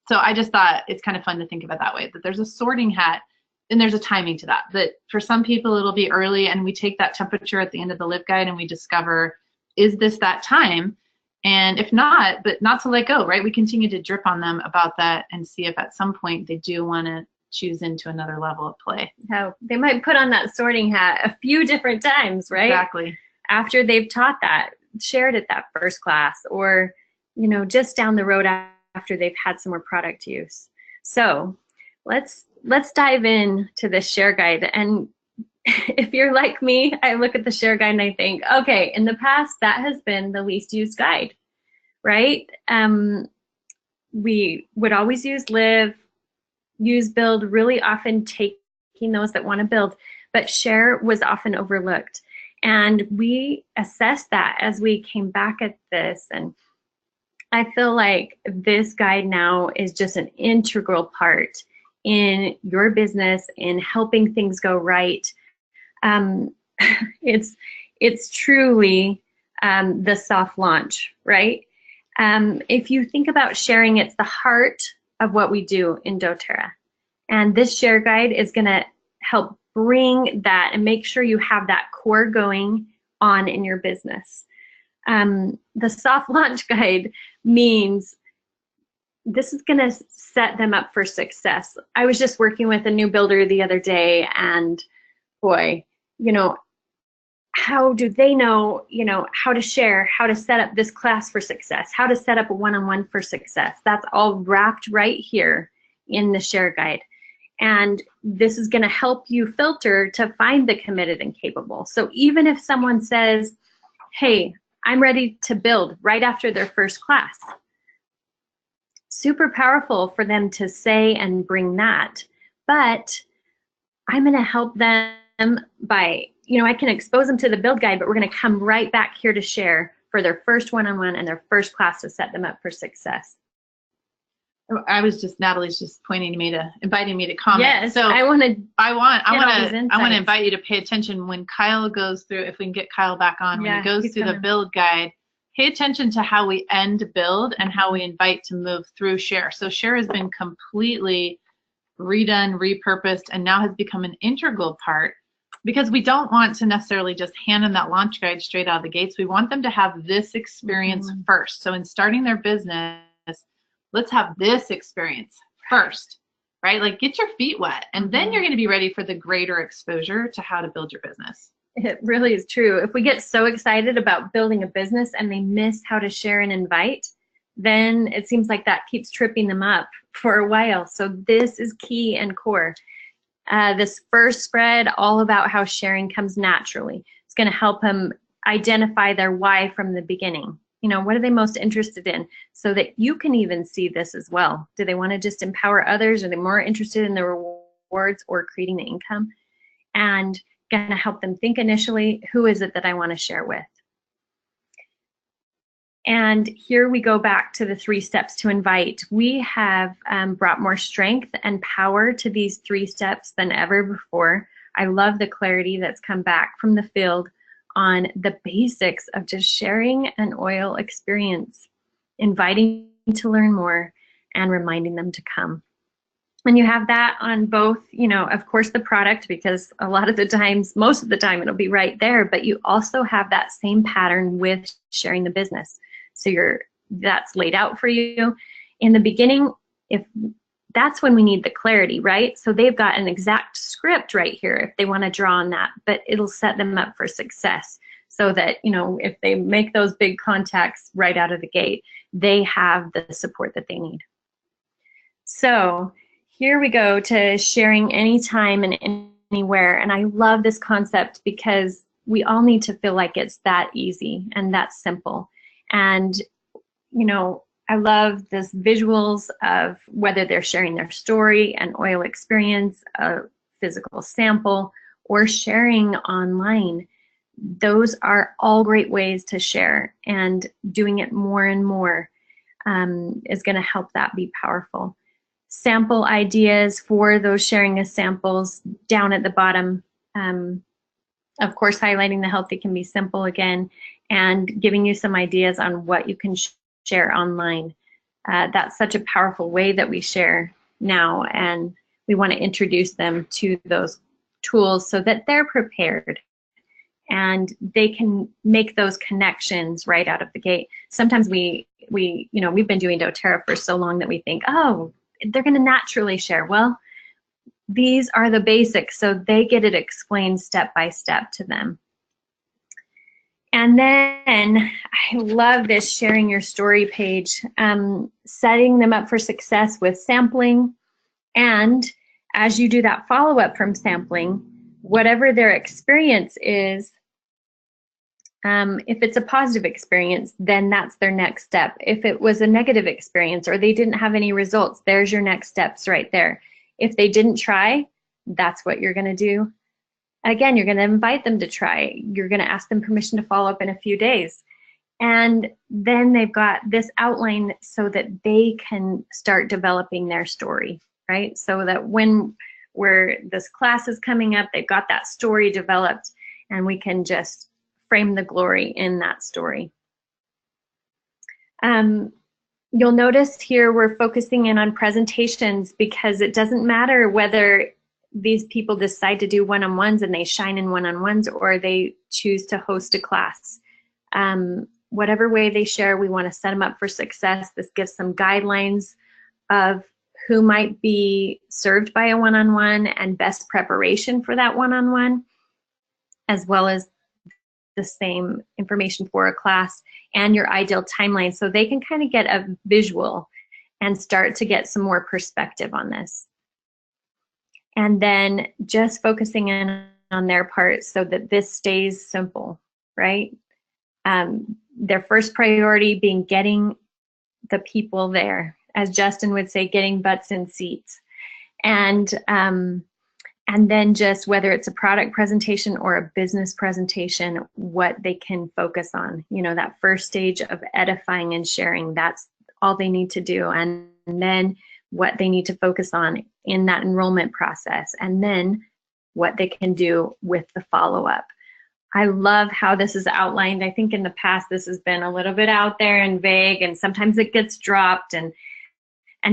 So I just thought it's kind of fun to think of it that way, that there's a sorting hat and there's a timing to that. That for some people it'll be early, and we take that temperature at the end of the LiveGuide and we discover, is this that time? And if not, but not to let go, right? We continue to drip on them about that and see if at some point they do want to choose into another level of play. How they might put on that sorting hat a few different times, right? Exactly. After they've taught that, shared at that first class, or, you know, just down the road after they've had some more product use. So let's dive in to this share guide. And if you're like me, I look at the share guide and I think, okay, in the past, that has been the least used guide, right? We would always use live, use build, really often taking those that want to build, but share was often overlooked. And we assessed that as we came back at this. And I feel like this guide now is just an integral part in your business, in helping things go right. It's truly the soft launch, right? If you think about sharing, it's the heart of what we do in Doterra. And this share guide is going to help bring that and make sure you have that core going on in your business. The soft launch guide means this is going to set them up for success. I was just working with a new builder the other day, and boy, you know, how do they know, you know, how to share, how to set up this class for success, how to set up a one-on-one for success? That's all wrapped right here in the share guide. And this is going to help you filter to find the committed and capable. So even if someone says, hey, I'm ready to build right after their first class, super powerful for them to say and bring that. But I'm going to help them by, you know, I can expose them to the build guide, but we're going to come right back here to share for their first one-on-one and their first class to set them up for success. Natalie's just pointing to me inviting me to comment. Yes, so I want to invite you to pay attention when Kyle goes through, if we can get Kyle back on, when he goes through the build guide, pay attention to how we end build and how we invite to move through share. So share has been completely redone, repurposed, and now has become an integral part, because we don't want to necessarily just hand them that launch guide straight out of the gates. We want them to have this experience first. So in starting their business, let's have this experience first, right? Like, get your feet wet, and then you're going to be ready for the greater exposure to how to build your business. It really is true. If we get so excited about building a business and they miss how to share and invite, then it seems like that keeps tripping them up for a while. So this is key and core. This first spread, all about how sharing comes naturally. It's going to help them identify their why from the beginning. You know, what are they most interested in, so that you can even see this as well. Do they want to just empower others? Are they more interested in the rewards or creating the income? And going to help them think initially, who is it that I want to share with? And here we go back to the 3 steps to invite. We have brought more strength and power to these 3 steps than ever before. I love the clarity that's come back from the field on the basics of just sharing an oil experience, inviting to learn more, and reminding them to come. And you have that on both, you know, of course, the product, because a lot of the times, most of the time, it'll be right there, but you also have that same pattern with sharing the business. So that's laid out for you. In the beginning, if that's when we need the clarity, right? So they've got an exact script right here if they want to draw on that, but it'll set them up for success, so that, you know, if they make those big contacts right out of the gate, they have the support that they need. So here we go to sharing anytime and anywhere. And I love this concept because we all need to feel like it's that easy and that simple. And, you know, I love this visuals of whether they're sharing their story, an oil experience, a physical sample, or sharing online. Those are all great ways to share, and doing it more and more is going to help that be powerful. Sample ideas for those sharing as samples down at the bottom. Of course, highlighting the healthy can be simple again, and giving you some ideas on what you can share online. That's such a powerful way that we share now, and we want to introduce them to those tools so that they're prepared and they can make those connections right out of the gate. Sometimes we've been doing doTERRA for so long that we think, oh, they're going to naturally share. Well, these are the basics, so they get it explained step by step to them. And then I love this sharing your story page, setting them up for success with sampling. And as you do that follow-up from sampling, whatever their experience is, if it's a positive experience, then that's their next step. If it was a negative experience or they didn't have any results, there's your next steps right there. If they didn't try, that's what you're going to do. Again, you're going to invite them to try. You're going to ask them permission to follow up in a few days. And then they've got this outline so that they can start developing their story, right? So that when this class is coming up, they've got that story developed and we can just frame the glory in that story. You'll notice here we're focusing in on presentations because it doesn't matter whether these people decide to do one-on-ones and they shine in one-on-ones or they choose to host a class. Whatever way they share, we want to set them up for success. This gives some guidelines of who might be served by a one-on-one and best preparation for that one-on-one, as well as the same information for a class and your ideal timeline so they can kind of get a visual and start to get some more perspective on this. And then just focusing in on their part so that this stays simple, right? Their first priority being getting the people there, as Justin would say, getting butts in seats. And then just whether it's a product presentation or a business presentation, what they can focus on. You know, that first stage of edifying and sharing, that's all they need to do. And then what they need to focus on in that enrollment process, and then what they can do with the follow-up. I love how this is outlined. I think in the past this has been a little bit out there and vague, and sometimes it gets dropped and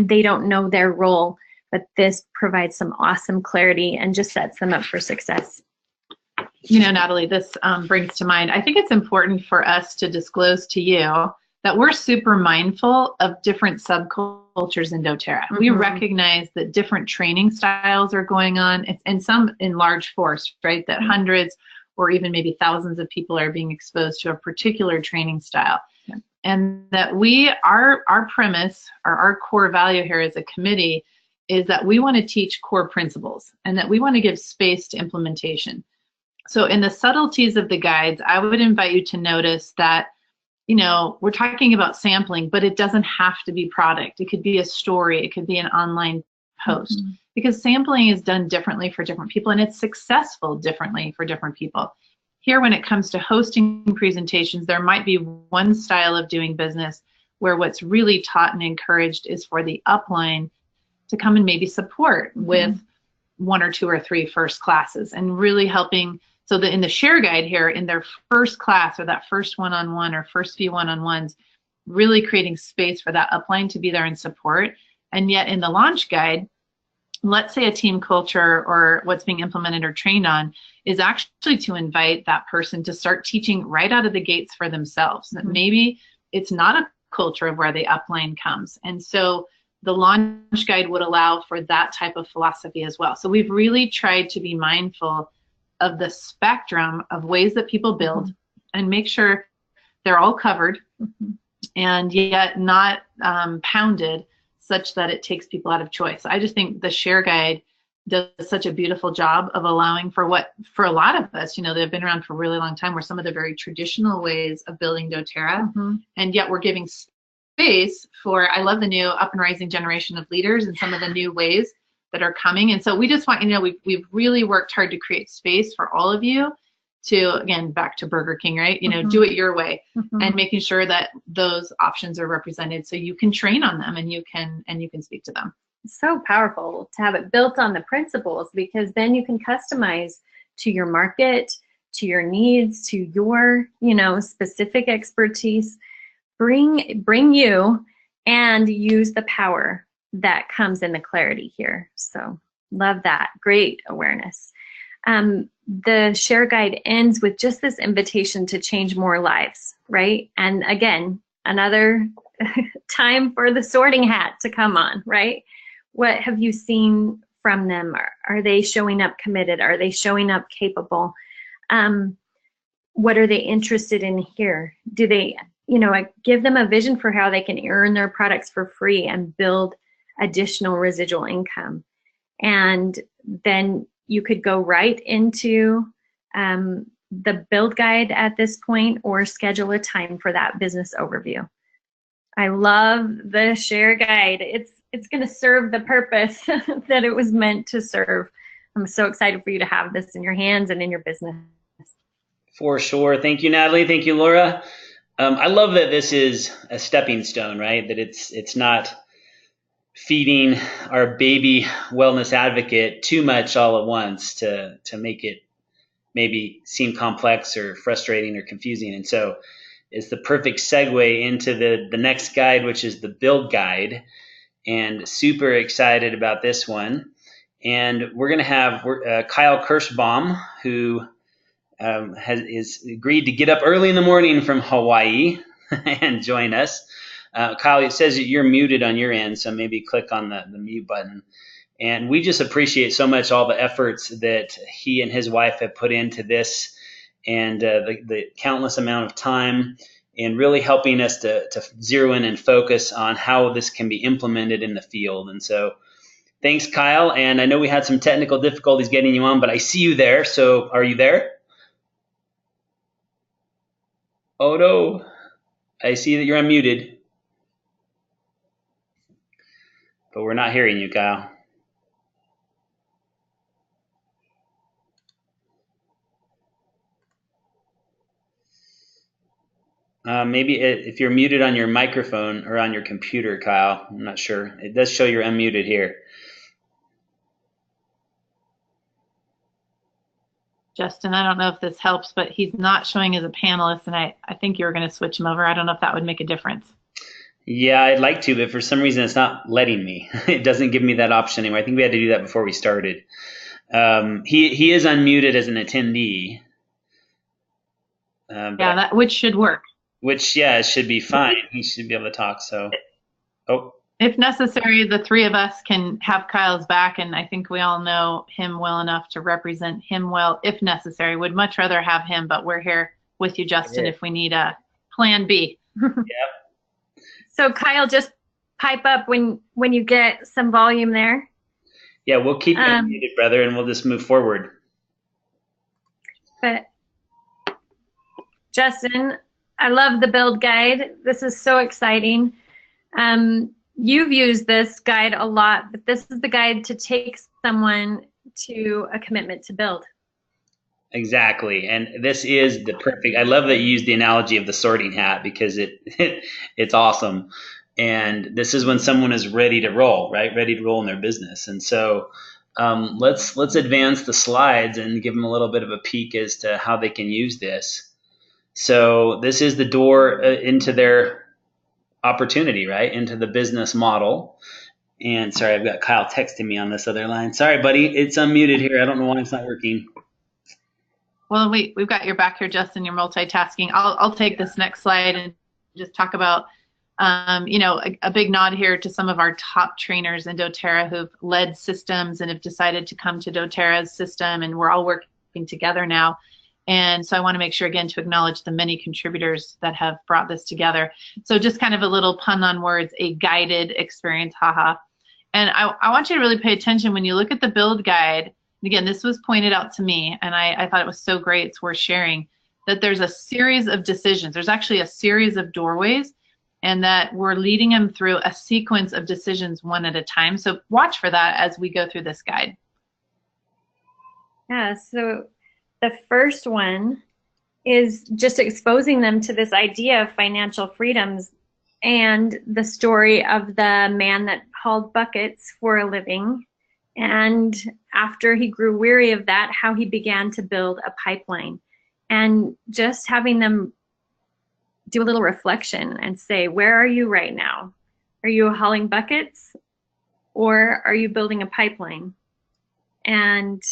they don't know their role, but this provides some awesome clarity and just sets them up for success. You know, Natalie, this brings to mind, I think it's important for us to disclose to you that we're super mindful of different subcultures in doTERRA. Mm-hmm. We recognize that different training styles are going on, and some in large force, right? That hundreds or even maybe thousands of people are being exposed to a particular training style. Yeah. And that our premise, or our core value here as a committee, is that we want to teach core principles and that we want to give space to implementation. So in the subtleties of the guides, I would invite you to notice that, you know, we're talking about sampling, but it doesn't have to be product. It could be a story. It could be an online post. Mm-hmm. Because sampling is done differently for different people, and it's successful differently for different people. Here, when it comes to hosting presentations, there might be one style of doing business where what's really taught and encouraged is for the upline to come and maybe support with one or two or three first classes and really helping. So that in the share guide here, in their first class or that first one-on-one or first few one-on-ones, really creating space for that upline to be there and support. And yet in the launch guide, let's say a team culture or what's being implemented or trained on is actually to invite that person to start teaching right out of the gates for themselves. That maybe it's not a culture of where the upline comes. And so the launch guide would allow for that type of philosophy as well. So we've really tried to be mindful of the spectrum of ways that people build and make sure they're all covered and yet not pounded such that it takes people out of choice. I just think the share guide does such a beautiful job of allowing for what, for a lot of us, you know, they've been around for a really long time, were some of the very traditional ways of building doTERRA, and yet we're giving space for, I love the new up and rising generation of leaders and some of the new ways that are coming. And so we just want, you know, we've really worked hard to create space for all of you to, again, back to Burger King, right? You know, do it your way and making sure that those options are represented so you can train on them and you can speak to them. It's so powerful to have it built on the principles, because then you can customize to your market, to your needs, to your, you know, specific expertise. Bring you and use the power that comes in the clarity here. So Love that. Great awareness. The share guide ends with just this invitation to change more lives, right? And again, another time for the sorting hat to come on, right? What have you seen from them? Are they showing up committed? Are they showing up capable? What are they interested in here? Do they, give them a vision for how they can earn their products for free and build additional residual income? And then you could go right into the build guide at this point, or schedule a time for that business overview. I love the share guide. It's going to serve the purpose that it was meant to serve. I'm so excited for you to have this in your hands and in your business. For sure. Thank you, Natalie. Thank you, Laura. I love that this is a stepping stone, right? That it's not feeding our baby wellness advocate too much all at once to make it maybe seem complex or frustrating or confusing. And so it's the perfect segue into the next guide, which is the build guide. And super excited about this one. And we're going to have Kyle Kirschbaum, who is agreed to get up early in the morning from Hawaii and join us. Kyle, it says that you're muted on your end, so maybe click on the mute button. And we just appreciate so much all the efforts that he and his wife have put into this, and the countless amount of time in really helping us to zero in and focus on how this can be implemented in the field. And so thanks, Kyle. And I know we had some technical difficulties getting you on, but I see you there. So are you there? Oh, no. I see that you're unmuted. But we're not hearing you, Kyle. Maybe if you're muted on your microphone or on your computer, Kyle, I'm not sure. It does show you're unmuted here. Justin, I don't know if this helps, but he's not showing as a panelist, and I think you were going to switch him over. I don't know if that would make a difference. Yeah, I'd like to, but for some reason it's not letting me. It doesn't give me that option anymore. I think we had to do that before we started. He is unmuted as an attendee. Yeah, which should work. Which, yeah, it should be fine. He should be able to talk. So, if necessary, the three of us can have Kyle's back, and I think we all know him well enough to represent him well if necessary. Would much rather have him, but we're here with you, Justin, if we need a plan B. Yep. So Kyle, just pipe up when you get some volume there. Yeah, we'll keep you unmuted, brother, and we'll just move forward. But Justin, I love the build guide. This is so exciting. You've used this guide a lot, but this is the guide to take someone to a commitment to build. Exactly. And this is the perfect, I love that you used the analogy of the sorting hat, because it's awesome. And this is when someone is ready to roll, right? Ready to roll in their business. And so let's advance the slides and give them a little bit of a peek as to how they can use this. So this is the door into their opportunity, right? Into the business model. And sorry, I've got Kyle texting me on this other line. Sorry, buddy, it's unmuted here. I don't know why it's not working. Well, we've got your back here, Justin. You're multitasking. I'll take this next slide and just talk about, a big nod here to some of our top trainers in Doterra who've led systems and have decided to come to Doterra's system, and we're all working together now. And so I want to make sure, again, to acknowledge the many contributors that have brought this together. So just kind of a little pun on words, a guided experience, haha. And I want you to really pay attention when you look at the build guide. Again, this was pointed out to me, and I thought it was so great, it's worth sharing, that there's a series of decisions. There's actually a series of doorways, and that we're leading them through a sequence of decisions one at a time. So watch for that as we go through this guide. Yeah, so the first one is just exposing them to this idea of financial freedoms and the story of the man that hauled buckets for a living. And after he grew weary of that, how he began to build a pipeline. And just having them do a little reflection and say, where are you right now? Are you hauling buckets, or are you building a pipeline? And,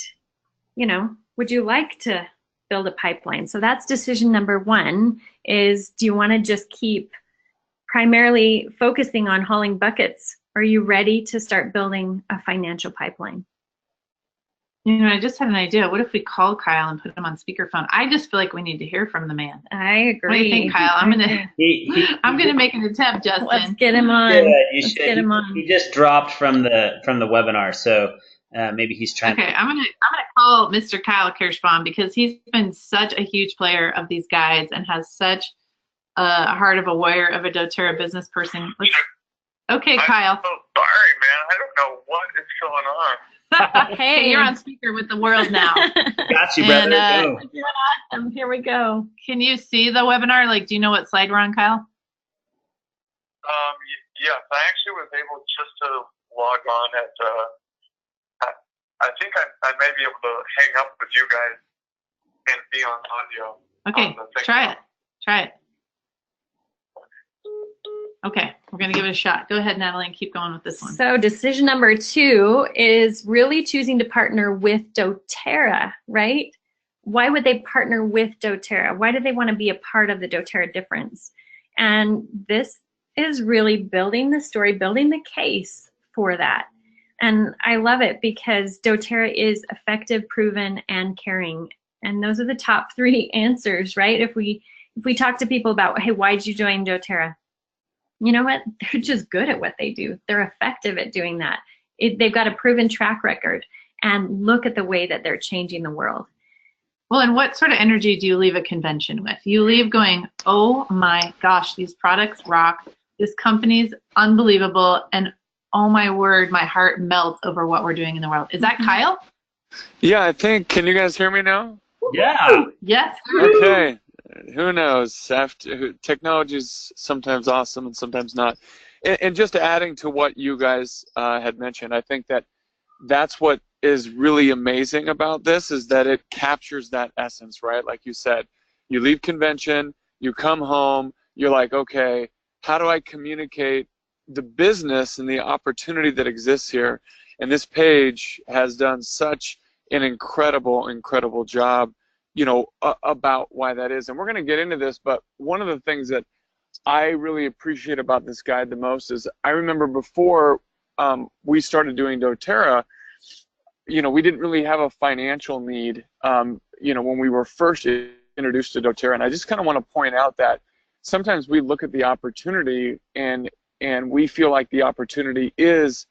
you know, would you like to build a pipeline? So that's decision number one, is do you want to just keep primarily focusing on hauling buckets? Are you ready to start building a financial pipeline? You know, I just had an idea. What if we call Kyle and put him on speakerphone? I just feel like we need to hear from the man. I agree. What do you think, Kyle? I'm gonna make an attempt, Justin. Let's get him on. Let's get him on. He just dropped from the webinar, so maybe he's trying. Okay, I'm gonna call Mr. Kyle Kirschbaum, because he's been such a huge player of these guides and has such a heart of a warrior, of a doTERRA business person. Okay, Kyle. I'm so sorry, man. I don't know what is going on. Hey, you're on speaker with the world now. Got you, brother. And, you're awesome. Here we go. Can you see the webinar? Like, do you know what slide we're on, Kyle? Yes, I actually was able just to log on at, I think I may be able to hang up with you guys and be on audio. Okay, try it. Try it. Okay, we're going to give it a shot. Go ahead, Natalie, and keep going with this one. So decision number 2 is really choosing to partner with doTERRA, right? Why would they partner with doTERRA? Why do they want to be a part of the doTERRA difference? And this is really building the story, building the case for that. And I love it because doTERRA is effective, proven, and caring. And those are the top 3 answers, right? If we talk to people about, hey, why'd you join doTERRA? You know what? They're just good at what they do. They're effective at doing that. They've got a proven track record, and look at the way that they're changing the world. Well, and what sort of energy do you leave a convention with? You leave going, oh my gosh, these products rock. This company's unbelievable. And oh my word, my heart melts over what we're doing in the world. Is that Kyle? Yeah, I think. Can you guys hear me now? Yeah. Yes. Okay. Who knows? Technology is sometimes awesome and sometimes not. And just adding to what you guys had mentioned, I think that's what is really amazing about this, is that it captures that essence, right? Like you said, you leave convention, you come home, you're like, okay, how do I communicate the business and the opportunity that exists here? And this page has done such an incredible, incredible job, you know, about why that is. And we're going to get into this, but one of the things that I really appreciate about this guide the most is I remember before we started doing doTERRA, you know, we didn't really have a financial need, you know, when we were first introduced to doTERRA. And I just kind of want to point out that sometimes we look at the opportunity and we feel like the opportunity is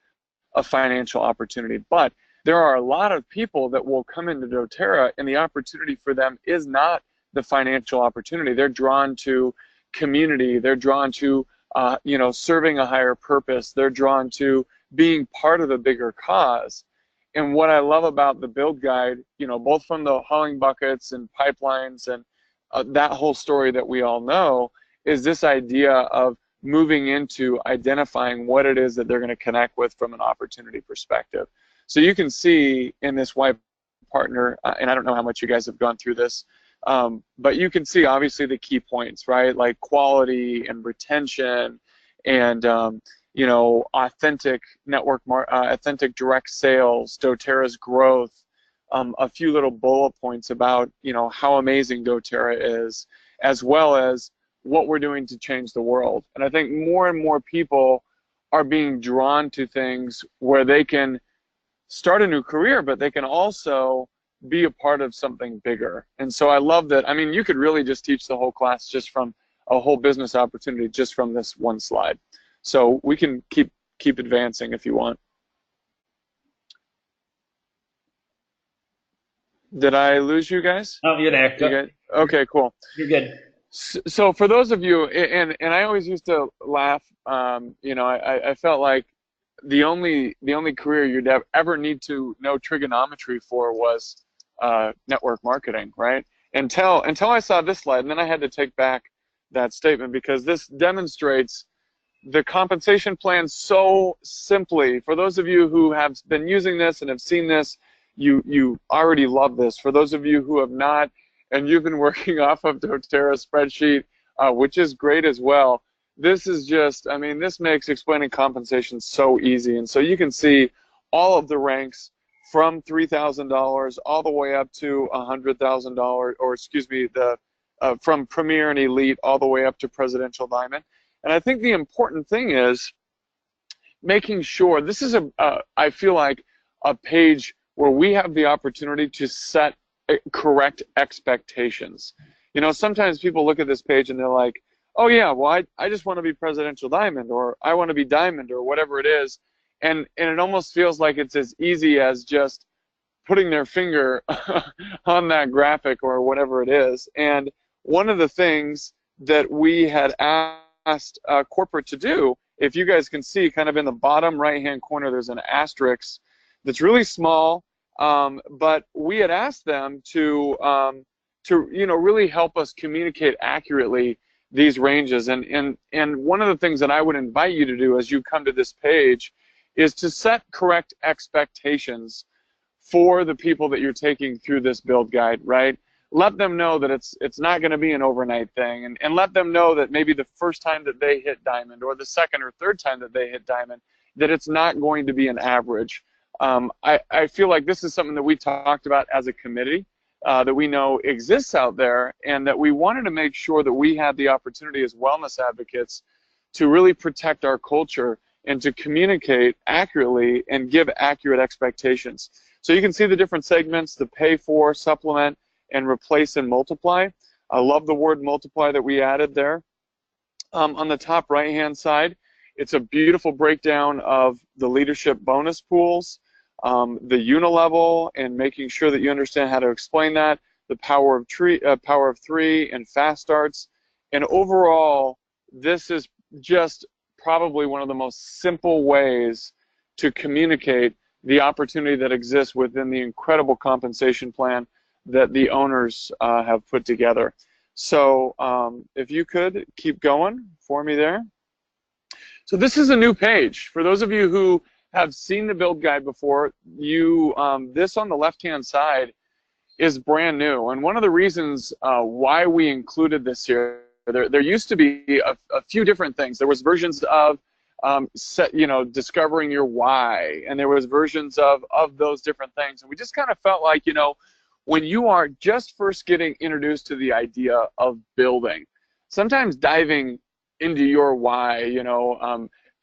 a financial opportunity, but there are a lot of people that will come into doTERRA and the opportunity for them is not the financial opportunity. They're drawn to community. They're drawn to, you know, serving a higher purpose. They're drawn to being part of a bigger cause. And what I love about the build guide, you know, both from the hauling buckets and pipelines and that whole story that we all know, is this idea of moving into identifying what it is that they're going to connect with from an opportunity perspective. So you can see in this white partner, and I don't know how much you guys have gone through this, but you can see obviously the key points, right? Like quality and retention and, you know, authentic authentic direct sales, doTERRA's growth, a few little bullet points about, you know, how amazing doTERRA is, as well as what we're doing to change the world. And I think more and more people are being drawn to things where they can start a new career, but they can also be a part of something bigger. And so I love that. I mean, you could really just teach the whole class just from a whole business opportunity just from this one slide. So we can keep advancing if you want. Did I lose you guys? Oh, you're there. You good? Okay, cool. You're good. So for those of you, and I always used to laugh, you know, I felt like the only career you'd ever need to know trigonometry for was network marketing, right? Until I saw this slide, and then I had to take back that statement because this demonstrates the compensation plan so simply. For those of you who have been using this and have seen this, you already love this. For those of you who have not, and you've been working off of doTERRA spreadsheet, which is great as well, this is just, I mean, this makes explaining compensation so easy. And so you can see all of the ranks from $3,000 all the way up to $100,000, or excuse me, from Premier and Elite all the way up to Presidential Diamond. And I think the important thing is making sure this is I feel like a page where we have the opportunity to set correct expectations. You know, sometimes people look at this page and they're like, oh yeah, well I just want to be Presidential Diamond, or I want to be Diamond, or whatever it is, and it almost feels like it's as easy as just putting their finger on that graphic or whatever it is. And one of the things that we had asked corporate to do, if you guys can see, kind of in the bottom right-hand corner, there's an asterisk that's really small, but we had asked them to really help us communicate accurately these ranges. And one of the things that I would invite you to do as you come to this page is to set correct expectations for the people that you're taking through this build guide, right? Let them know that it's not going to be an overnight thing, and let them know that maybe the first time that they hit Diamond, or the second or third time that they hit Diamond, that it's not going to be an average. I feel like this is something that we talked about as a committee, that we know exists out there, and that we wanted to make sure that we had the opportunity as wellness advocates to really protect our culture and to communicate accurately and give accurate expectations. So you can see the different segments: the pay for, supplement, and replace and multiply. I love the word multiply that we added there. On the top right-hand side, it's a beautiful breakdown of the leadership bonus pools, the unilevel, and making sure that you understand how to explain that, the power of three, and fast starts. And overall, this is just probably one of the most simple ways to communicate the opportunity that exists within the incredible compensation plan that the owners have put together. So if you could keep going for me there. So this is a new page. For those of you who have seen the build guide before, this on the left-hand side is brand new. And one of the reasons why we included this here, there used to be a few different things. There was versions of discovering your why, and there was versions of those different things. And we just kind of felt like, when you are just first getting introduced to the idea of building, sometimes diving into your why,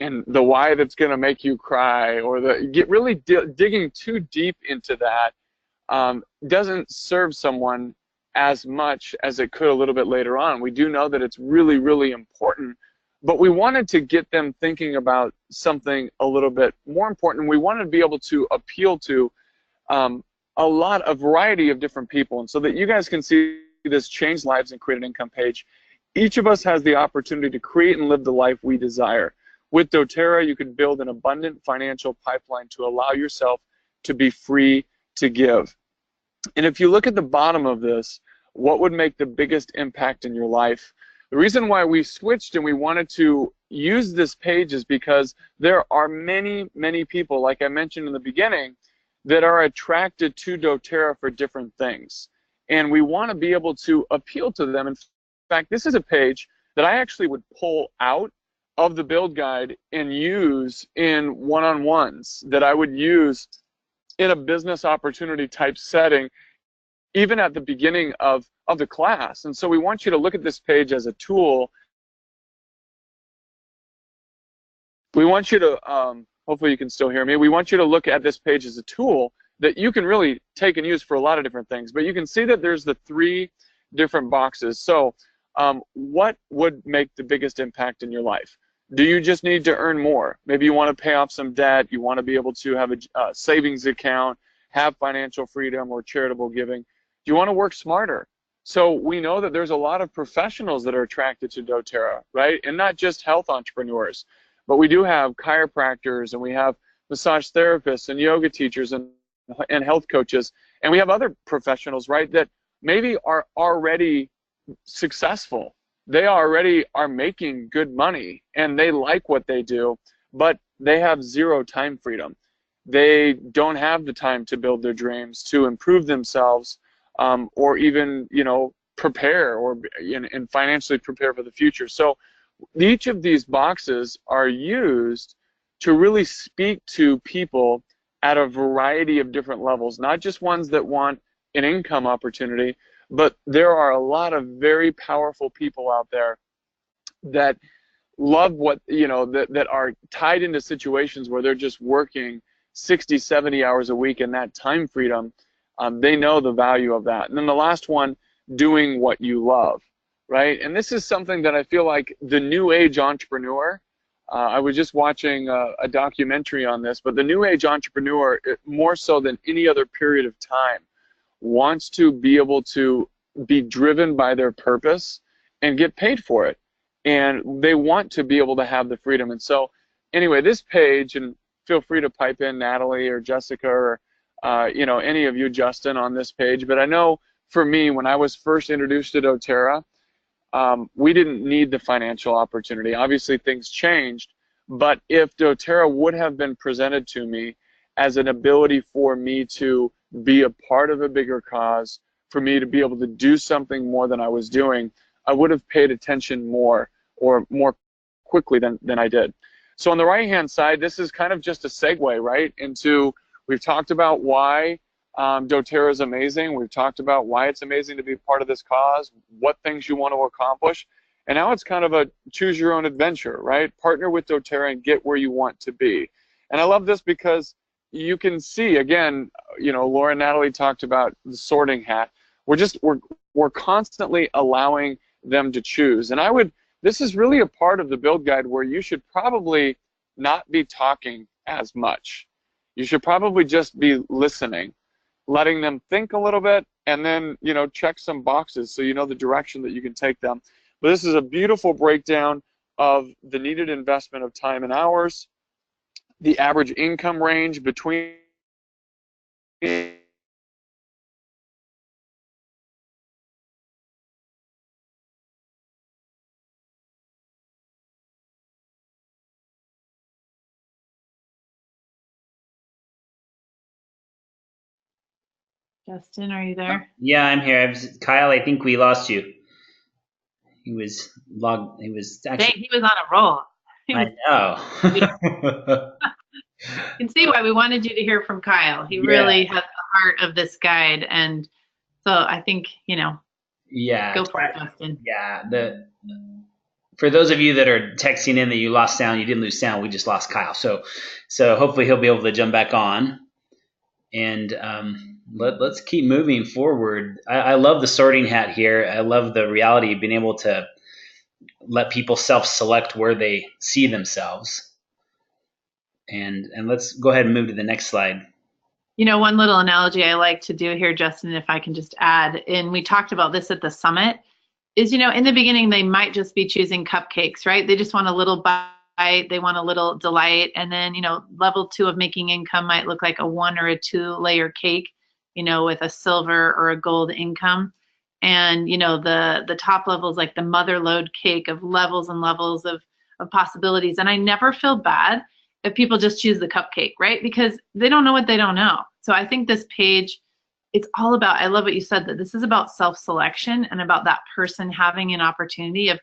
and the why that's going to make you cry, or digging too deep into that doesn't serve someone as much as it could a little bit later on. We do know that it's really, really important, but we wanted to get them thinking about something a little bit more important. We wanted to be able to appeal to a variety of different people. And so that you guys can see this Change Lives and Create an Income page, each of us has the opportunity to create and live the life we desire. With Doterra, you can build an abundant financial pipeline to allow yourself to be free to give. And if you look at the bottom of this, what would make the biggest impact in your life? The reason why we switched and we wanted to use this page is because there are many, many people, like I mentioned in the beginning, that are attracted to Doterra for different things. And we want to be able to appeal to them. In fact, this is a page that I actually would pull out of the build guide and use in one-on-ones, that I would use in a business opportunity type setting, even at the beginning of the class. And so we want you to look at this page as a tool. We want you to, hopefully you can still hear me, we want you to look at this page as a tool that you can really take and use for a lot of different things. But you can see that there's the 3 different boxes. So what would make the biggest impact in your life? Do you just need to earn more? Maybe you want to pay off some debt, you want to be able to have a savings account, have financial freedom or charitable giving. Do you want to work smarter? So we know that there's a lot of professionals that are attracted to Doterra, right? And not just health entrepreneurs, but we do have chiropractors, and we have massage therapists and yoga teachers and health coaches, and we have other professionals, right, that maybe are already successful. They already are making good money and they like what they do, but they have 0 time freedom. They don't have the time to build their dreams, to improve themselves, or even, prepare and financially prepare for the future. So each of these boxes are used to really speak to people at a variety of different levels, not just ones that want an income opportunity, but there are a lot of very powerful people out there that love what, that are tied into situations where they're just working 60, 70 hours a week, and that time freedom, they know the value of that. And then the last one, doing what you love, right? And this is something that I feel like the new age entrepreneur, I was just watching a documentary on this, but the new age entrepreneur, more so than any other period of time, wants to be able to be driven by their purpose and get paid for it. And they want to be able to have the freedom. And so anyway, this page, and feel free to pipe in Natalie or Jessica or any of you, Justin, on this page. But I know for me, when I was first introduced to Doterra, we didn't need the financial opportunity. Obviously, things changed. But if Doterra would have been presented to me as an ability for me to be a part of a bigger cause, for me to be able to do something more than I was doing, I would have paid attention more, or more quickly than I did. So on the right-hand side, this is kind of just a segue, right, into, we've talked about why Doterra is amazing. We've talked about why it's amazing to be part of this cause, what things you want to accomplish. And now it's kind of a choose your own adventure, right? Partner with Doterra and get where you want to be. And I love this because you can see, again, Laura and Natalie talked about the sorting hat. We're constantly allowing them to choose. And this is really a part of the build guide where you should probably not be talking as much. You should probably just be listening, letting them think a little bit, and then, check some boxes so you know the direction that you can take them. But this is a beautiful breakdown of the needed investment of time and hours, the average income range between Justin, are you there? Yeah, I'm here. Kyle, I think we lost you. He was actually. Dang, he was on a roll. I know. You can see why we wanted you to hear from Kyle. He really has the heart of this guide, and so I think Yeah. go for it, Justin. Yeah. For those of you that are texting in that you lost sound, you didn't lose sound. We just lost Kyle. So hopefully he'll be able to jump back on. And let's keep moving forward. I love the sorting hat here. I love the reality of being able to let people self-select where they see themselves. And let's go ahead and move to the next slide. One little analogy I like to do here, Justin, if I can just add, and we talked about this at the summit, is, in the beginning, they might just be choosing cupcakes, right? They just want a little bite, they want a little delight. And then, level 2 of making income might look like a 1 or a 2 layer cake, with a silver or a gold income. And, the top level is like the mother lode cake of levels and levels of possibilities. And I never feel bad if people just choose the cupcake, right? Because they don't know what they don't know. So I think this page, it's all about, I love what you said, that this is about self-selection and about that person having an opportunity of,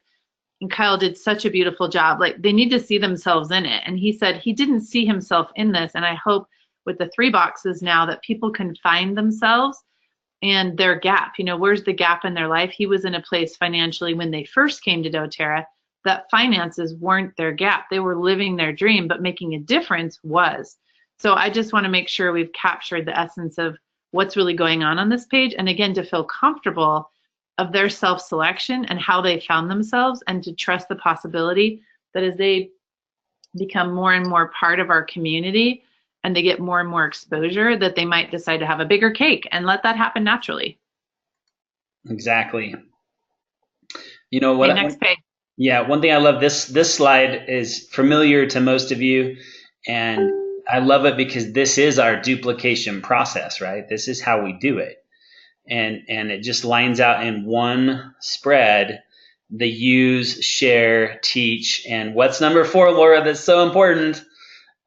and Kyle did such a beautiful job. Like, they need to see themselves in it. And he said he didn't see himself in this. And I hope with the 3 boxes now that people can find themselves and their gap. Where's the gap in their life? He was in a place financially when they first came to Doterra that finances weren't their gap. They were living their dream, but making a difference was. So I just want to make sure we've captured the essence of what's really going on this page. And again, to feel comfortable of their self-selection and how they found themselves, and to trust the possibility that as they become more and more part of our community and they get more and more exposure, that they might decide to have a bigger cake, and let that happen naturally. Exactly. What? Okay, next page. Yeah, one thing I love, this slide is familiar to most of you, and I love it because this is our duplication process, right? This is how we do it. And it just lines out in one spread the use, share, teach, and what's number 4, Laura, that's so important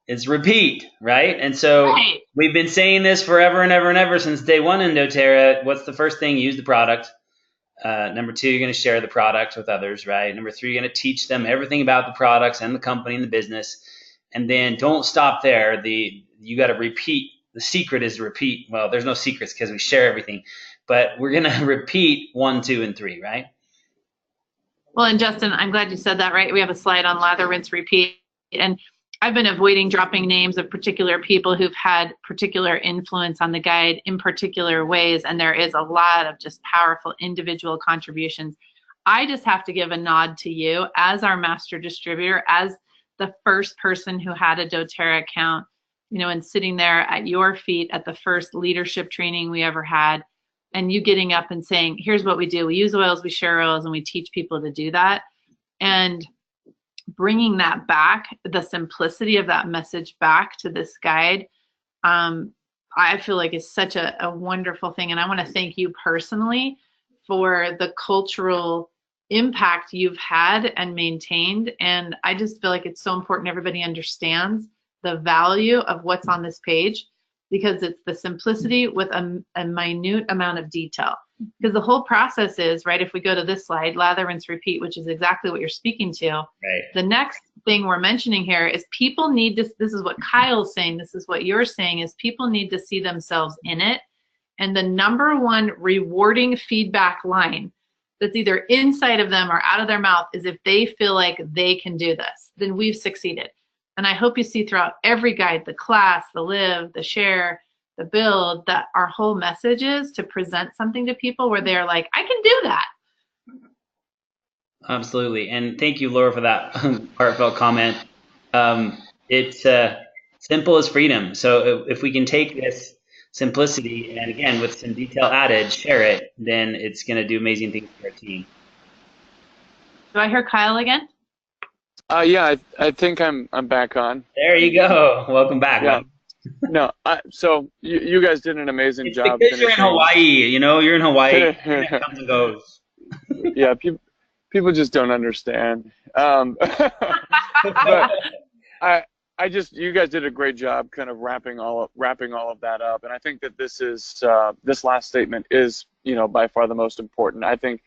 is repeat, right? And so We've been saying this forever and ever and ever since day 1 in Doterra. What's the first thing? Use the product. Number 2, you're going to share the product with others, right? Number 3, you're going to teach them everything about the products and the company and the business. And then don't stop there. The you got to repeat. The secret is repeat. Well, there's no secrets because we share everything, but we're going to repeat 1, 2, and 3, right? Well, and Justin, I'm glad you said that, right? We have a slide on lather, rinse, repeat. And I've been avoiding dropping names of particular people who've had particular influence on the guide in particular ways. And there is a lot of just powerful individual contributions. I just have to give a nod to you as our master distributor, as the first person who had a doTERRA account, you know, and sitting there at your feet at the first leadership training we ever had, and you getting up and saying, here's what we do. We use oils, we share oils, and we teach people to do that. And bringing that back, the simplicity of that message back to this guide, I feel like is such a wonderful thing. And I want to thank you personally for the cultural impact you've had and maintained. And I just feel like it's so important everybody understands the value of what's on this page, because it's the simplicity with a minute amount of detail. Because the whole process is, right, if we go to this slide, lather, rinse, repeat, which is exactly what you're speaking to. Right. The next thing we're mentioning here is people need to, this is what Kyle's saying, this is what you're saying, is people need to see themselves in it. And the number one rewarding feedback line that's either inside of them or out of their mouth is if they feel like they can do this, then we've succeeded. And I hope you see throughout every guide, the class, the live, the share, the build, that our whole message is to present something to people where they're like, I can do that. Absolutely. And thank you, Laura, for that heartfelt comment. It's simple as freedom. So if we can take this simplicity and, again, with some detail added, share it, then it's going to do amazing things for our team. Do I hear Kyle again? Yeah, I think I'm back on. There you go. Welcome back. Yeah. No, so you guys did an amazing It's job. because you're in Hawaii. You know, you're in Hawaii. It comes and goes. Yeah, people just don't understand. But I just, you guys did a great job kind of wrapping all of that up. And I think that this is this last statement is, you know, by far the most important. I think,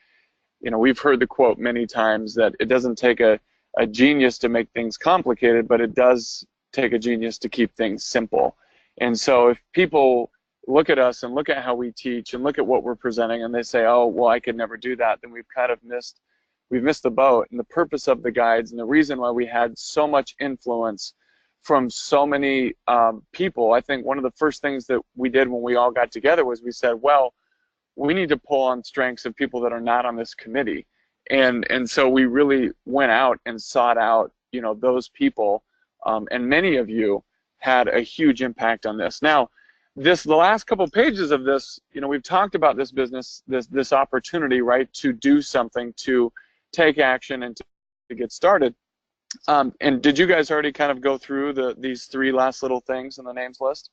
you know, we've heard the quote many times that it doesn't take a genius to make things complicated, but it does take a genius to keep things simple. And so if people look at us and look at how we teach and look at what we're presenting and they say, oh, well, I could never do that, then we've kind of missed the boat. And the purpose of the guides and the reason why we had so much influence from so many people, I think one of the first things that we did when we all got together was we said, well, we need to pull on strengths of people that are not on this committee. And so we really went out and sought out, you know, those people, and many of you had a huge impact on this. Now, the last couple pages of this, you know, we've talked about this business, this opportunity, right, to do something, to take action and to get started. And did you guys already kind of go through these 3 last little things in the names list?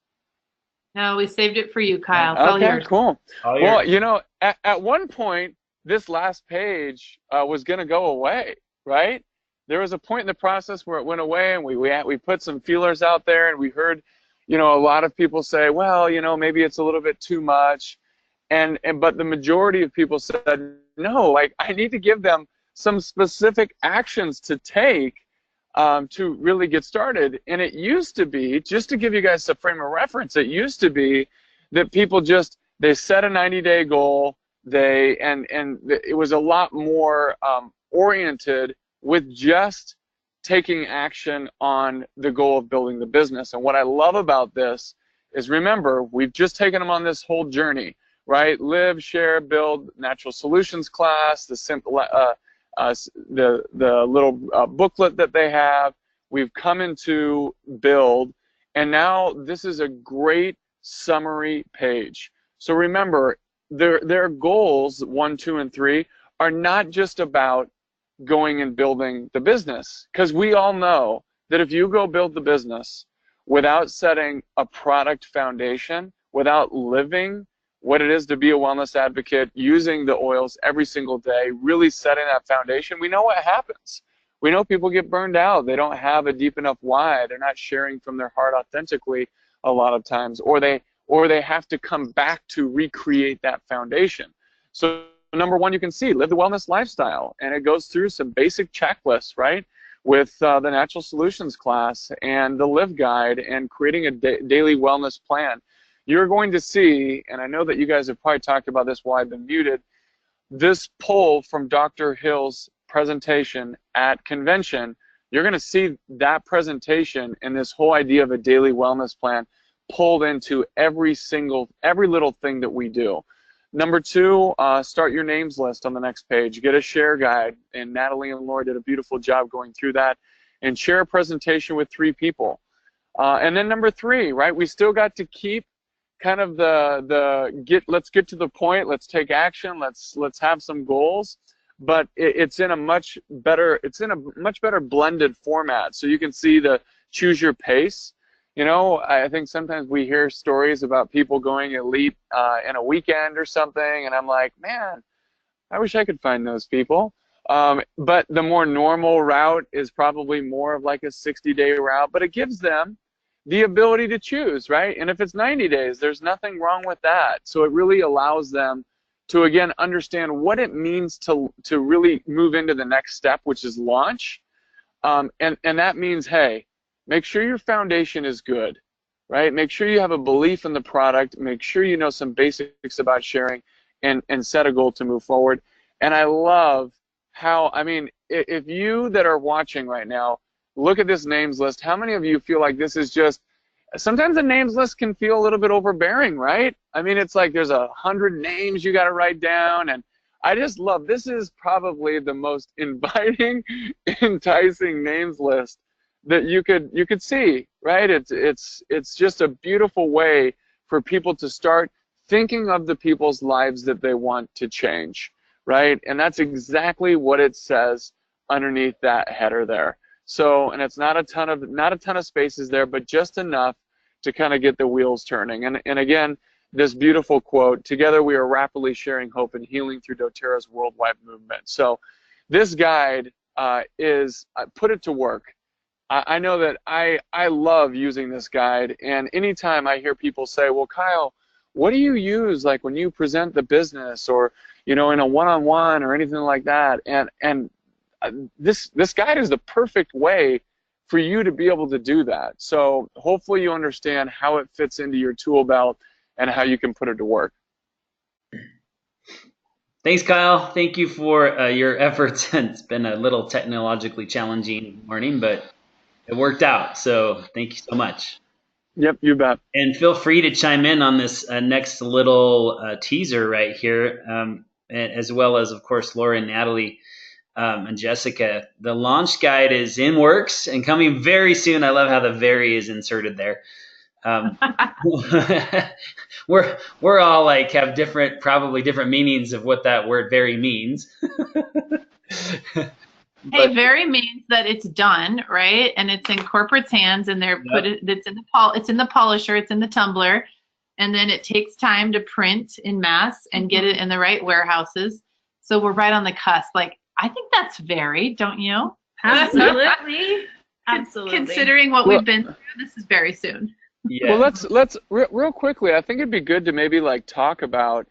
No, we saved it for you, Kyle. It's okay, all yours. Cool. All well, yours. You know, at one point, this last page was going to go away, right? There was a point in the process where it went away, and we put some feelers out there, and we heard, you know, a lot of people say, well, you know, maybe it's a little bit too much, but the majority of people said, no, like I need to give them some specific actions to take to really get started. And it used to be, just to give you guys a frame of reference, it used to be that people they set a 90-day goal, and it was a lot more oriented with just taking action on the goal of building the business. And what I love about this is, remember, we've just taken them on this whole journey, right? Live, share, build, natural solutions class, the simple, the little booklet that they have. We've come into build, and now this is a great summary page. So remember, their goals 1, 2, and 3 are not just about going and building the business, because we all know that if you go build the business without setting a product foundation, without living what it is to be a wellness advocate, using the oils every single day, really setting that foundation, we know what happens. We know people get burned out. They don't have a deep enough why. They're not sharing from their heart authentically a lot of times, or they have to come back to recreate that foundation. So number 1, you can see, live the wellness lifestyle, and it goes through some basic checklists, right? with the Natural Solutions class and the Live Guide and creating a daily wellness plan, you're going to see, and I know that you guys have probably talked about this while I've been muted, this pull from Dr. Hill's presentation at convention. You're going to see that presentation and this whole idea of a daily wellness plan pulled into every little thing that we do. Number two, start your names list on the next page. Get a share guide, and Natalie and Laura did a beautiful job going through that, and share a presentation with 3 people. And then number 3, right, we still got to keep kind of let's get to the point, let's take action, let's have some goals, but it's in a much better blended format. So you can see the choose your pace. You know, I think sometimes we hear stories about people going elite in a weekend or something, and I'm like, man, I wish I could find those people. But the more normal route is probably more of like a 60-day route, but it gives them the ability to choose, right? And if it's 90 days, there's nothing wrong with that. So it really allows them to, again, understand what it means to really move into the next step, which is launch. And that means, hey, make sure your foundation is good, right? Make sure you have a belief in the product. Make sure you know some basics about sharing, and set a goal to move forward. And I love how, I mean, if you that are watching right now, look at this names list, how many of you feel like this is just, sometimes the names list can feel a little bit overbearing, right? I mean, it's like there's 100 names you got to write down, and I just love, this is probably the most inviting, enticing names list that you could see, right? It's just a beautiful way for people to start thinking of the people's lives that they want to change, right? And that's exactly what it says underneath that header there. So, and it's not a ton of spaces there, but just enough to kind of get the wheels turning. And again, this beautiful quote, together we are rapidly sharing hope and healing through doTERRA's worldwide movement. So this guide is, put it to work. I know that I love using this guide, and anytime I hear people say, well, Kyle, what do you use like when you present the business, or, you know, in a one-on-one or anything like that, and this guide is the perfect way for you to be able to do that. So hopefully you understand how it fits into your tool belt and how you can put it to work. Thanks, Kyle. Thank you for your efforts. It's been a little technologically challenging morning, but it worked out. So thank you so much. Yep, you bet. And feel free to chime in on this next little teaser right here, as well as, of course, Laura and Natalie and Jessica. The launch guide is in works and coming very soon. I love how the "very" is inserted there. We're all like have probably different meanings of what that word "very" means. Hey, very means that it's done, right? And it's in corporate's hands, and they're it's in the polisher, it's in the tumbler, and then it takes time to print in mass and get it in the right warehouses. So we're right on the cusp. Like, I think that's very, don't you? Absolutely. Absolutely. Considering what we've been through, this is very soon. Yeah. Well, let's real quickly, I think it'd be good to maybe like talk about,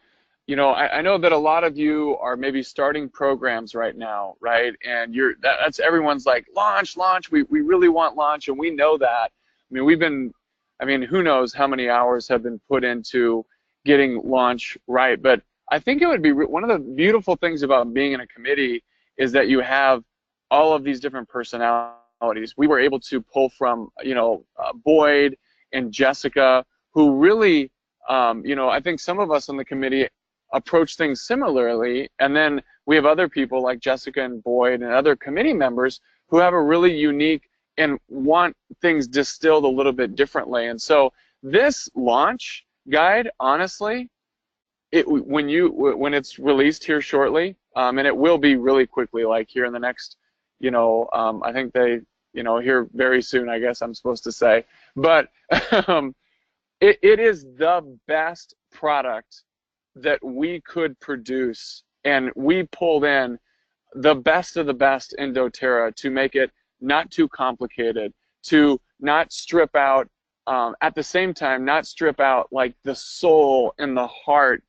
you know, I know that a lot of you are maybe starting programs right now, right? And that's everyone's like, launch, we really want launch, and we know that. I mean, who knows how many hours have been put into getting launch right, but I think it would be one of the beautiful things about being in a committee is that you have all of these different personalities. We were able to pull from, you know, Boyd and Jessica, who really, you know, I think some of us on the committee approach things similarly, and then we have other people like Jessica and Boyd and other committee members who have a really unique and want things distilled a little bit differently. And so this launch guide, honestly, when it's released here shortly, and it will be really quickly, like here in the next, you know, I think they, you know, here very soon, I guess I'm supposed to say, but it is the best product that we could produce, and we pulled in the best of the best in doTERRA to make it not too complicated, to not strip out, at the same time, not strip out like the soul and the heart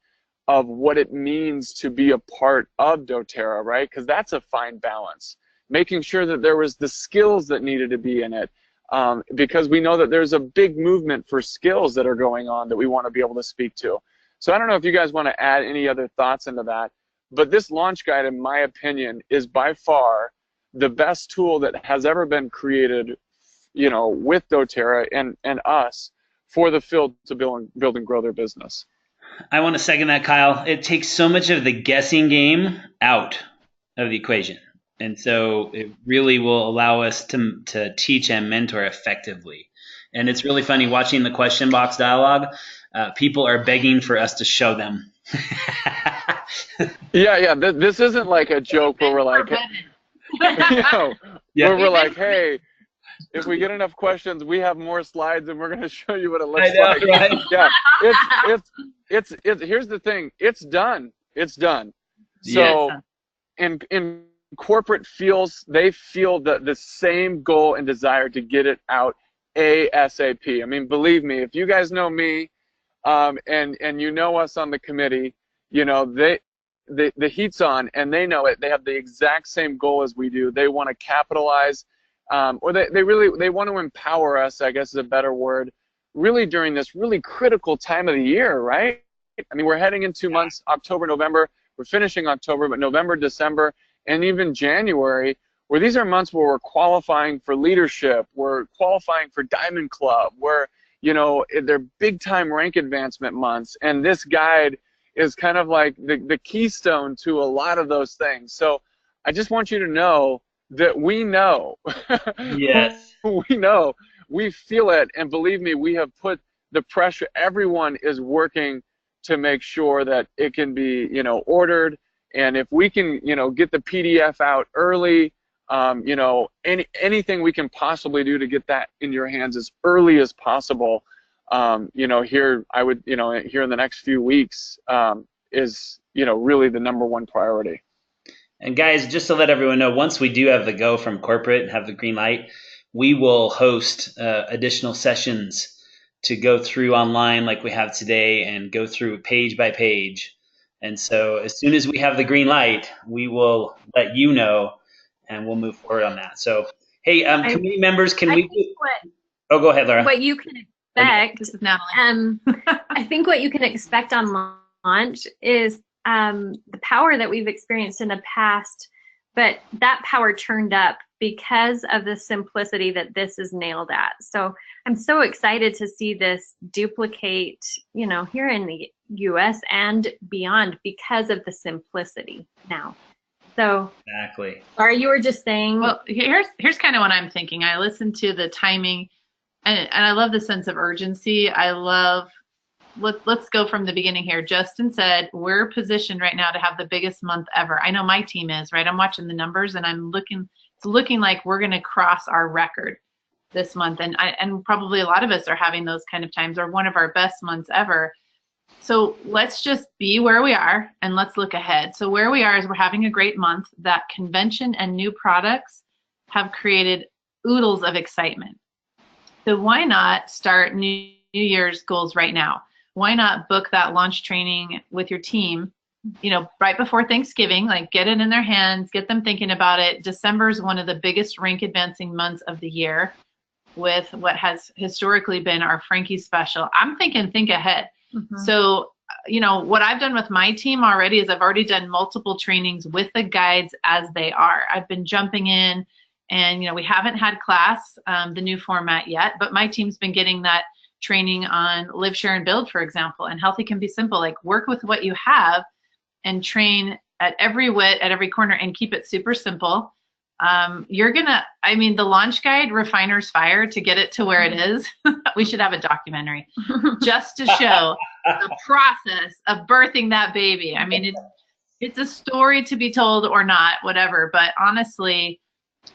of what it means to be a part of doTERRA, right? Because that's a fine balance. making sure that there was the skills that needed to be in it, because we know that there's a big movement for skills that are going on that we want to be able to speak to. So I don't know if you guys want to add any other thoughts into that, but this launch guide, in my opinion, is by far the best tool that has ever been created, with Doterra and us for the field to build and grow their business. I want to second that, Kyle. It takes so much of the guessing game out of the equation. And so it really will allow us to teach and mentor effectively. And it's really funny watching the question box dialogue. People are begging for us to show them. Yeah. This isn't like a joke where we're like, where we're like, hey, if we get enough questions, we have more slides and we're going to show you what it looks like. Right? Yeah, it's here's the thing, it's done. So in corporate they feel the same goal and desire to get it out ASAP. I mean, believe me, if you guys know me, and you know us on the committee, the heat's on and they know it. They have the exact same goal as we do. They want to capitalize, or they want to empower us, I guess is a better word, really during this really critical time of the year, right? I mean, we're heading in 2 months, October, November. We're finishing October, but November, December, and even January, where these are months where we're qualifying for leadership, we're qualifying for Diamond Club, where, they're big-time rank advancement months, and this guide is kind of like the keystone to a lot of those things. So I just want you to know that we know. Yes. We know. We feel it, and believe me, we have put the pressure. Everyone is working to make sure that it can be, ordered. And if we can, get the PDF out early, anything we can possibly do to get that in your hands as early as possible, here in the next few weeks, is, really the #1 priority. And guys, just to let everyone know, once we do have the go from corporate and have the green light, we will host additional sessions to go through online like we have today and go through page by page. And so as soon as we have the green light, we will let you know and we'll move forward on that. So, hey, committee members, can we do... Oh, go ahead, Laura. What you can expect, this is Natalie. I think what you can expect on launch is the power that we've experienced in the past, but that power turned up because of the simplicity that this is nailed at. So I'm so excited to see this duplicate, here in the US and beyond because of the simplicity now. So exactly. Laura, you were just saying. Well, here's kind of what I'm thinking. I listened to the timing, and I love the sense of urgency. I love. Let's go from the beginning here. Justin said we're positioned right now to have the biggest month ever. I know my team is, right? I'm watching the numbers and it's looking like we're going to cross our record this month. And probably a lot of us are having those kind of times, or one of our best months ever. So let's just be where we are and let's look ahead. So where we are is we're having a great month. That convention and new products have created oodles of excitement. So why not start New Year's goals right now? Why not book that launch training with your team, right before Thanksgiving, like get it in their hands, get them thinking about it. December is one of the biggest rank advancing months of the year with what has historically been our Frankie special. I'm thinking think ahead. Mm-hmm. So, what I've done with my team already is I've already done multiple trainings with the guides as they are. I've been jumping in and, we haven't had class, the new format yet, but my team's been getting that training on live, share, and build, for example. And healthy can be simple, like work with what you have and train at every wit, at every corner, and keep it super simple. The launch guide, Refiner's Fire, to get it to where it is, we should have a documentary just to show the process of birthing that baby. I mean, it's a story to be told or not, whatever. But honestly,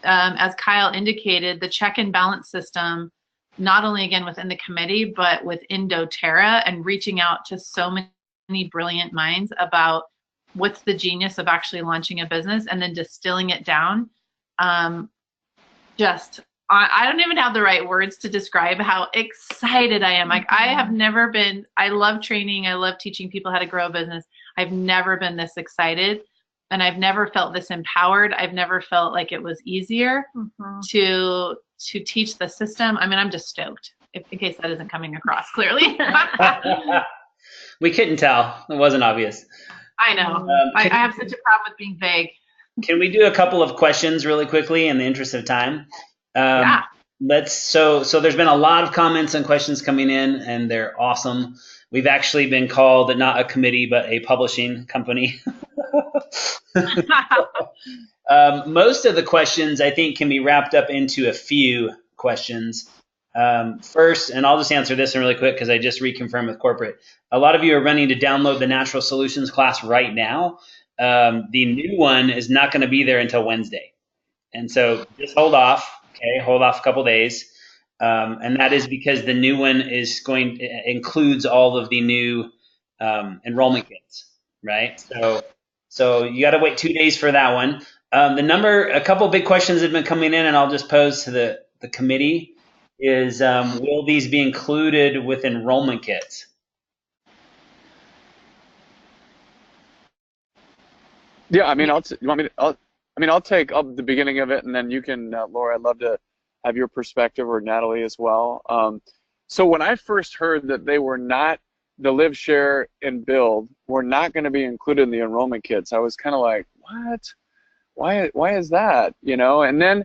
as Kyle indicated, the check and balance system, not only again within the committee, but within Doterra, and reaching out to so many brilliant minds about what's the genius of actually launching a business and then distilling it down. I don't even have the right words to describe how excited I am. Like I love training. I love teaching people how to grow a business. I've never been this excited and I've never felt this empowered. I've never felt like it was easier to teach the system. I mean, I'm just stoked, in case that isn't coming across clearly. We couldn't tell. It wasn't obvious. I know. I have such a problem with being vague. Can we do a couple of questions really quickly in the interest of time? Yeah. So there's been a lot of comments and questions coming in, and they're awesome. We've actually been called not a committee, but a publishing company. Most of the questions, I think, can be wrapped up into a few questions. First, and I'll just answer this one really quick because I just reconfirmed with corporate. A lot of you are running to download the Natural Solutions class right now. The new one is not going to be there until Wednesday. And so just hold off, okay? Hold off a couple days. And that is because the new one includes all of the new enrollment kits, right? So you got to wait 2 days for that one. A couple big questions have been coming in, and I'll just pose to the committee is, will these be included with enrollment kits? Yeah, I mean, I'll take up the beginning of it, and then you can, Laura. I'd love to have your perspective, or Natalie as well. So when I first heard that they were not, the Live, Share, and Build were not going to be included in the enrollment kits, I was kind of like, what? Why is that? You know? And then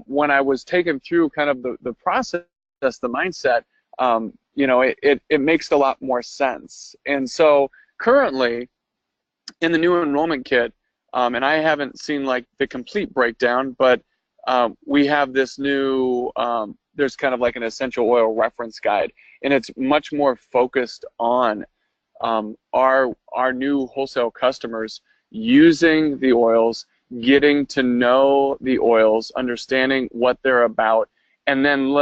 when I was taken through kind of the process, the mindset, you know, it makes a lot more sense. And so currently, in the new enrollment kit, and I haven't seen like the complete breakdown, but we have this new, there's kind of like an essential oil reference guide, and it's much more focused on our new wholesale customers using the oils, getting to know the oils, understanding what they're about, and then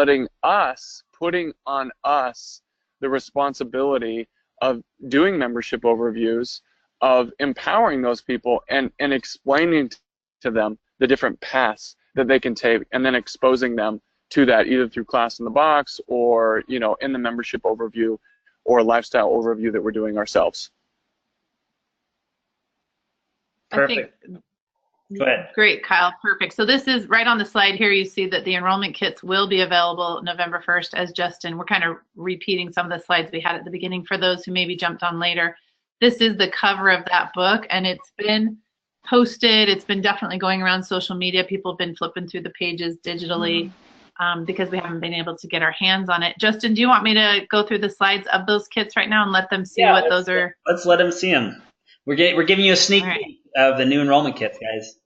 putting on us the responsibility of doing membership overviews, of empowering those people and explaining to them the different paths that they can take, and then exposing them to that either through Class in the Box or, you know, in the membership overview or lifestyle overview that we're doing ourselves. Perfect. Go ahead. Great, Kyle. Perfect. So this is right on the slide here. You see that the enrollment kits will be available November 1st, as Justin, we're kind of repeating some of the slides we had at the beginning for those who maybe jumped on later. This is the cover of that book, and it's been posted. It's been definitely going around social media. People have been flipping through the pages digitally because we haven't been able to get our hands on it. Justin, do you want me to go through the slides of those kits right now and let them see what those are? Let's let them see them. We're giving you a sneak peek of the new enrollment kits, guys.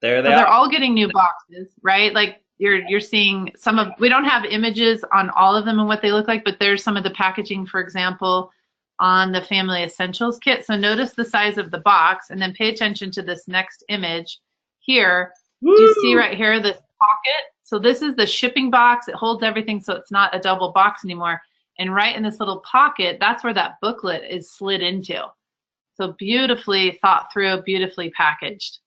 There they are. They're all getting new boxes, right? Like you're seeing some of, we don't have images on all of them and what they look like, but there's some of the packaging, for example, on the Family Essentials kit. So notice the size of the box, and then pay attention to this next image here. Woo! Do you see right here this pocket? So this is the shipping box. It holds everything, so it's not a double box anymore. And right in this little pocket, that's where that booklet is slid into. So beautifully thought through, beautifully packaged.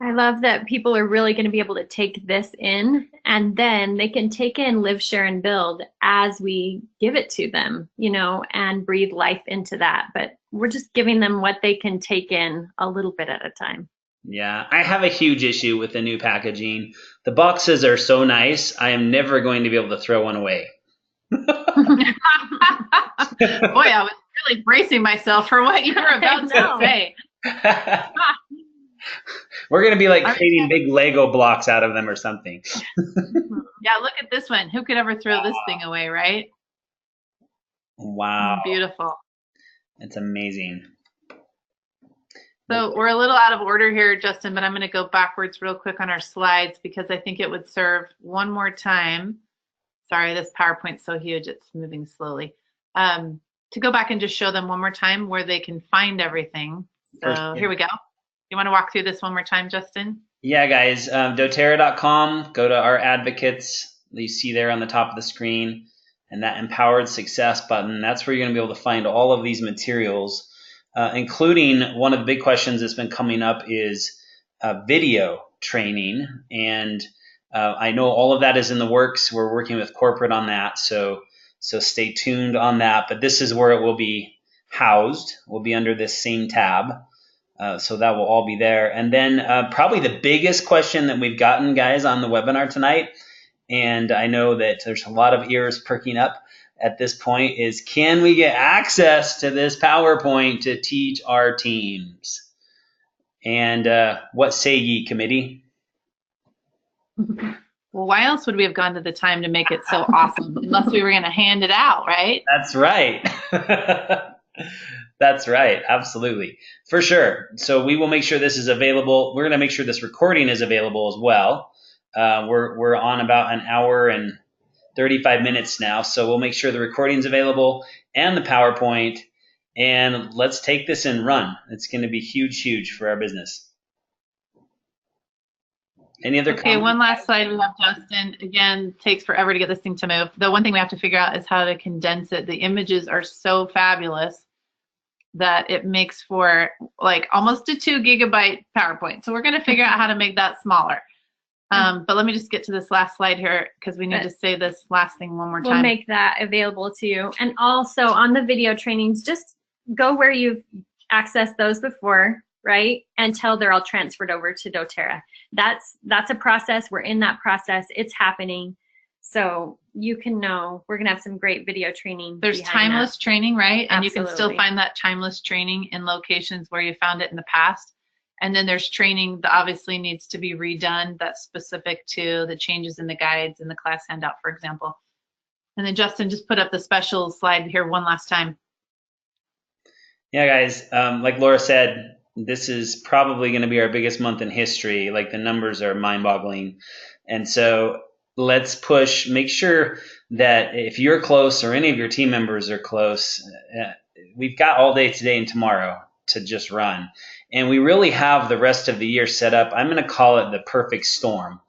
I love that people are really going to be able to take this in, and then they can take in Live, Share, and Build as we give it to them, you know, and breathe life into that. But we're just giving them what they can take in a little bit at a time. Yeah, I have a huge issue with the new packaging. The boxes are so nice, I am never going to be able to throw one away. Boy, I was really bracing myself for what you were about to say. We're going to be like creating big Lego blocks out of them or something. Yeah, look at this one. Who could ever throw this thing away, right? Wow. Beautiful. It's amazing. So we're a little out of order here, Justin, but I'm going to go backwards real quick on our slides because I think it would serve one more time. Sorry, this PowerPoint's so huge, it's moving slowly. To go back and just show them one more time where they can find everything. So here we go. You want to walk through this one more time, Justin? Yeah, guys, doterra.com, go to our advocates that you see there on the top of the screen, and that Empowered Success button. That's where you're going to be able to find all of these materials, including one of the big questions that's been coming up is video training. And I know all of that is in the works. We're working with corporate on that, so stay tuned on that. But this is where it will be housed will be under this same tab. So that will all be there. And then probably the biggest question that we've gotten, guys, on the webinar tonight, and I know that there's a lot of ears perking up at this point, is can we get access to this PowerPoint to teach our teams? And what say ye, committee? Well, why else would we have gone to the time to make it so awesome unless we were going to hand it out, right? That's right. That's right. Absolutely. For sure. So we will make sure this is available. We're going to make sure this recording is available as well. We're on about an hour and 35 minutes now. So we'll make sure the recording's available and the PowerPoint. And let's take this and run. It's going to be huge, huge for our business. Any other Okay, comments? one last slide we have, Justin. Again, takes forever to get this thing to move. The one thing we have to figure out is how to condense it. The images are so fabulous that it makes for like almost a 2 gigabyte PowerPoint. So we're going to figure out how to make that smaller. But let me just get to this last slide here because we need to say this last thing one more time. We'll make that available to you. And also on the video trainings, just go where you've accessed those before, right? Until they're all transferred over to Doterra. That's a process. We're in that process. It's happening. So you can know we're going to have some great video training. There's timeless training, right? And you can still Absolutely. find that timeless training in locations where you found it in the past. And then there's training that obviously needs to be redone that's specific to the changes in the guides and the class handout, for example. And then Justin, just put up the special slide here one last time. Yeah, guys, like Laura said, this is probably going to be our biggest month in history. Like the numbers are mind-boggling. And so let's push, make sure that if you're close or any of your team members are close, we've got all day today and tomorrow to just run. And we really have the rest of the year set up. I'm going to call it the perfect storm,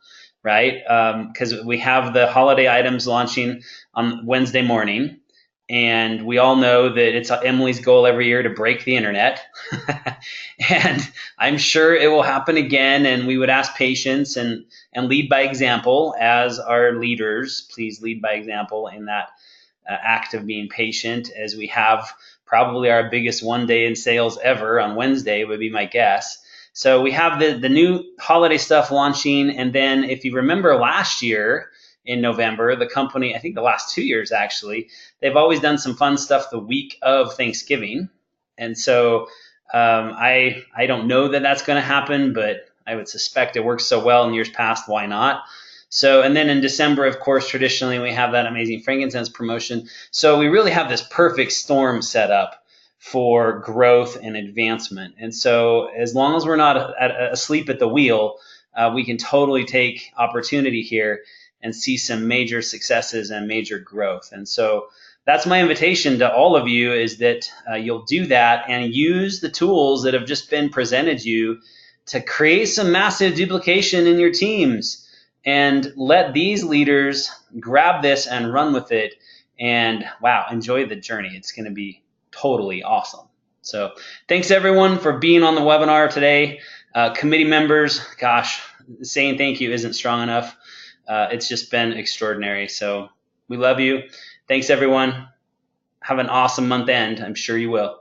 right? Because we have the holiday items launching on Wednesday morning. And we all know that it's Emily's goal every year to break the internet. And I'm sure it will happen again. And we would ask patience and lead by example as our leaders. Please lead by example in that act of being patient, as we have probably our biggest one day in sales ever on Wednesday would be my guess. So we have the new holiday stuff launching. And then if you remember last year in November, the company, I think the last 2 years actually, they've always done some fun stuff the week of Thanksgiving. And so I don't know that that's going to happen, but I would suspect it works so well in years past, why not? So, and then in December, of course, traditionally we have that amazing frankincense promotion. So we really have this perfect storm set up for growth and advancement. And so as long as we're not asleep at the wheel, we can totally take opportunity here and see some major successes and major growth. And so that's my invitation to all of you, is that you'll do that and use the tools that have just been presented you to create some massive duplication in your teams. And let these leaders grab this and run with it. And wow, enjoy the journey. It's going to be totally awesome. So thanks everyone for being on the webinar today. Committee members, gosh, saying thank you isn't strong enough. It's just been extraordinary. So we love you. Thanks everyone. Have an awesome month end. I'm sure you will.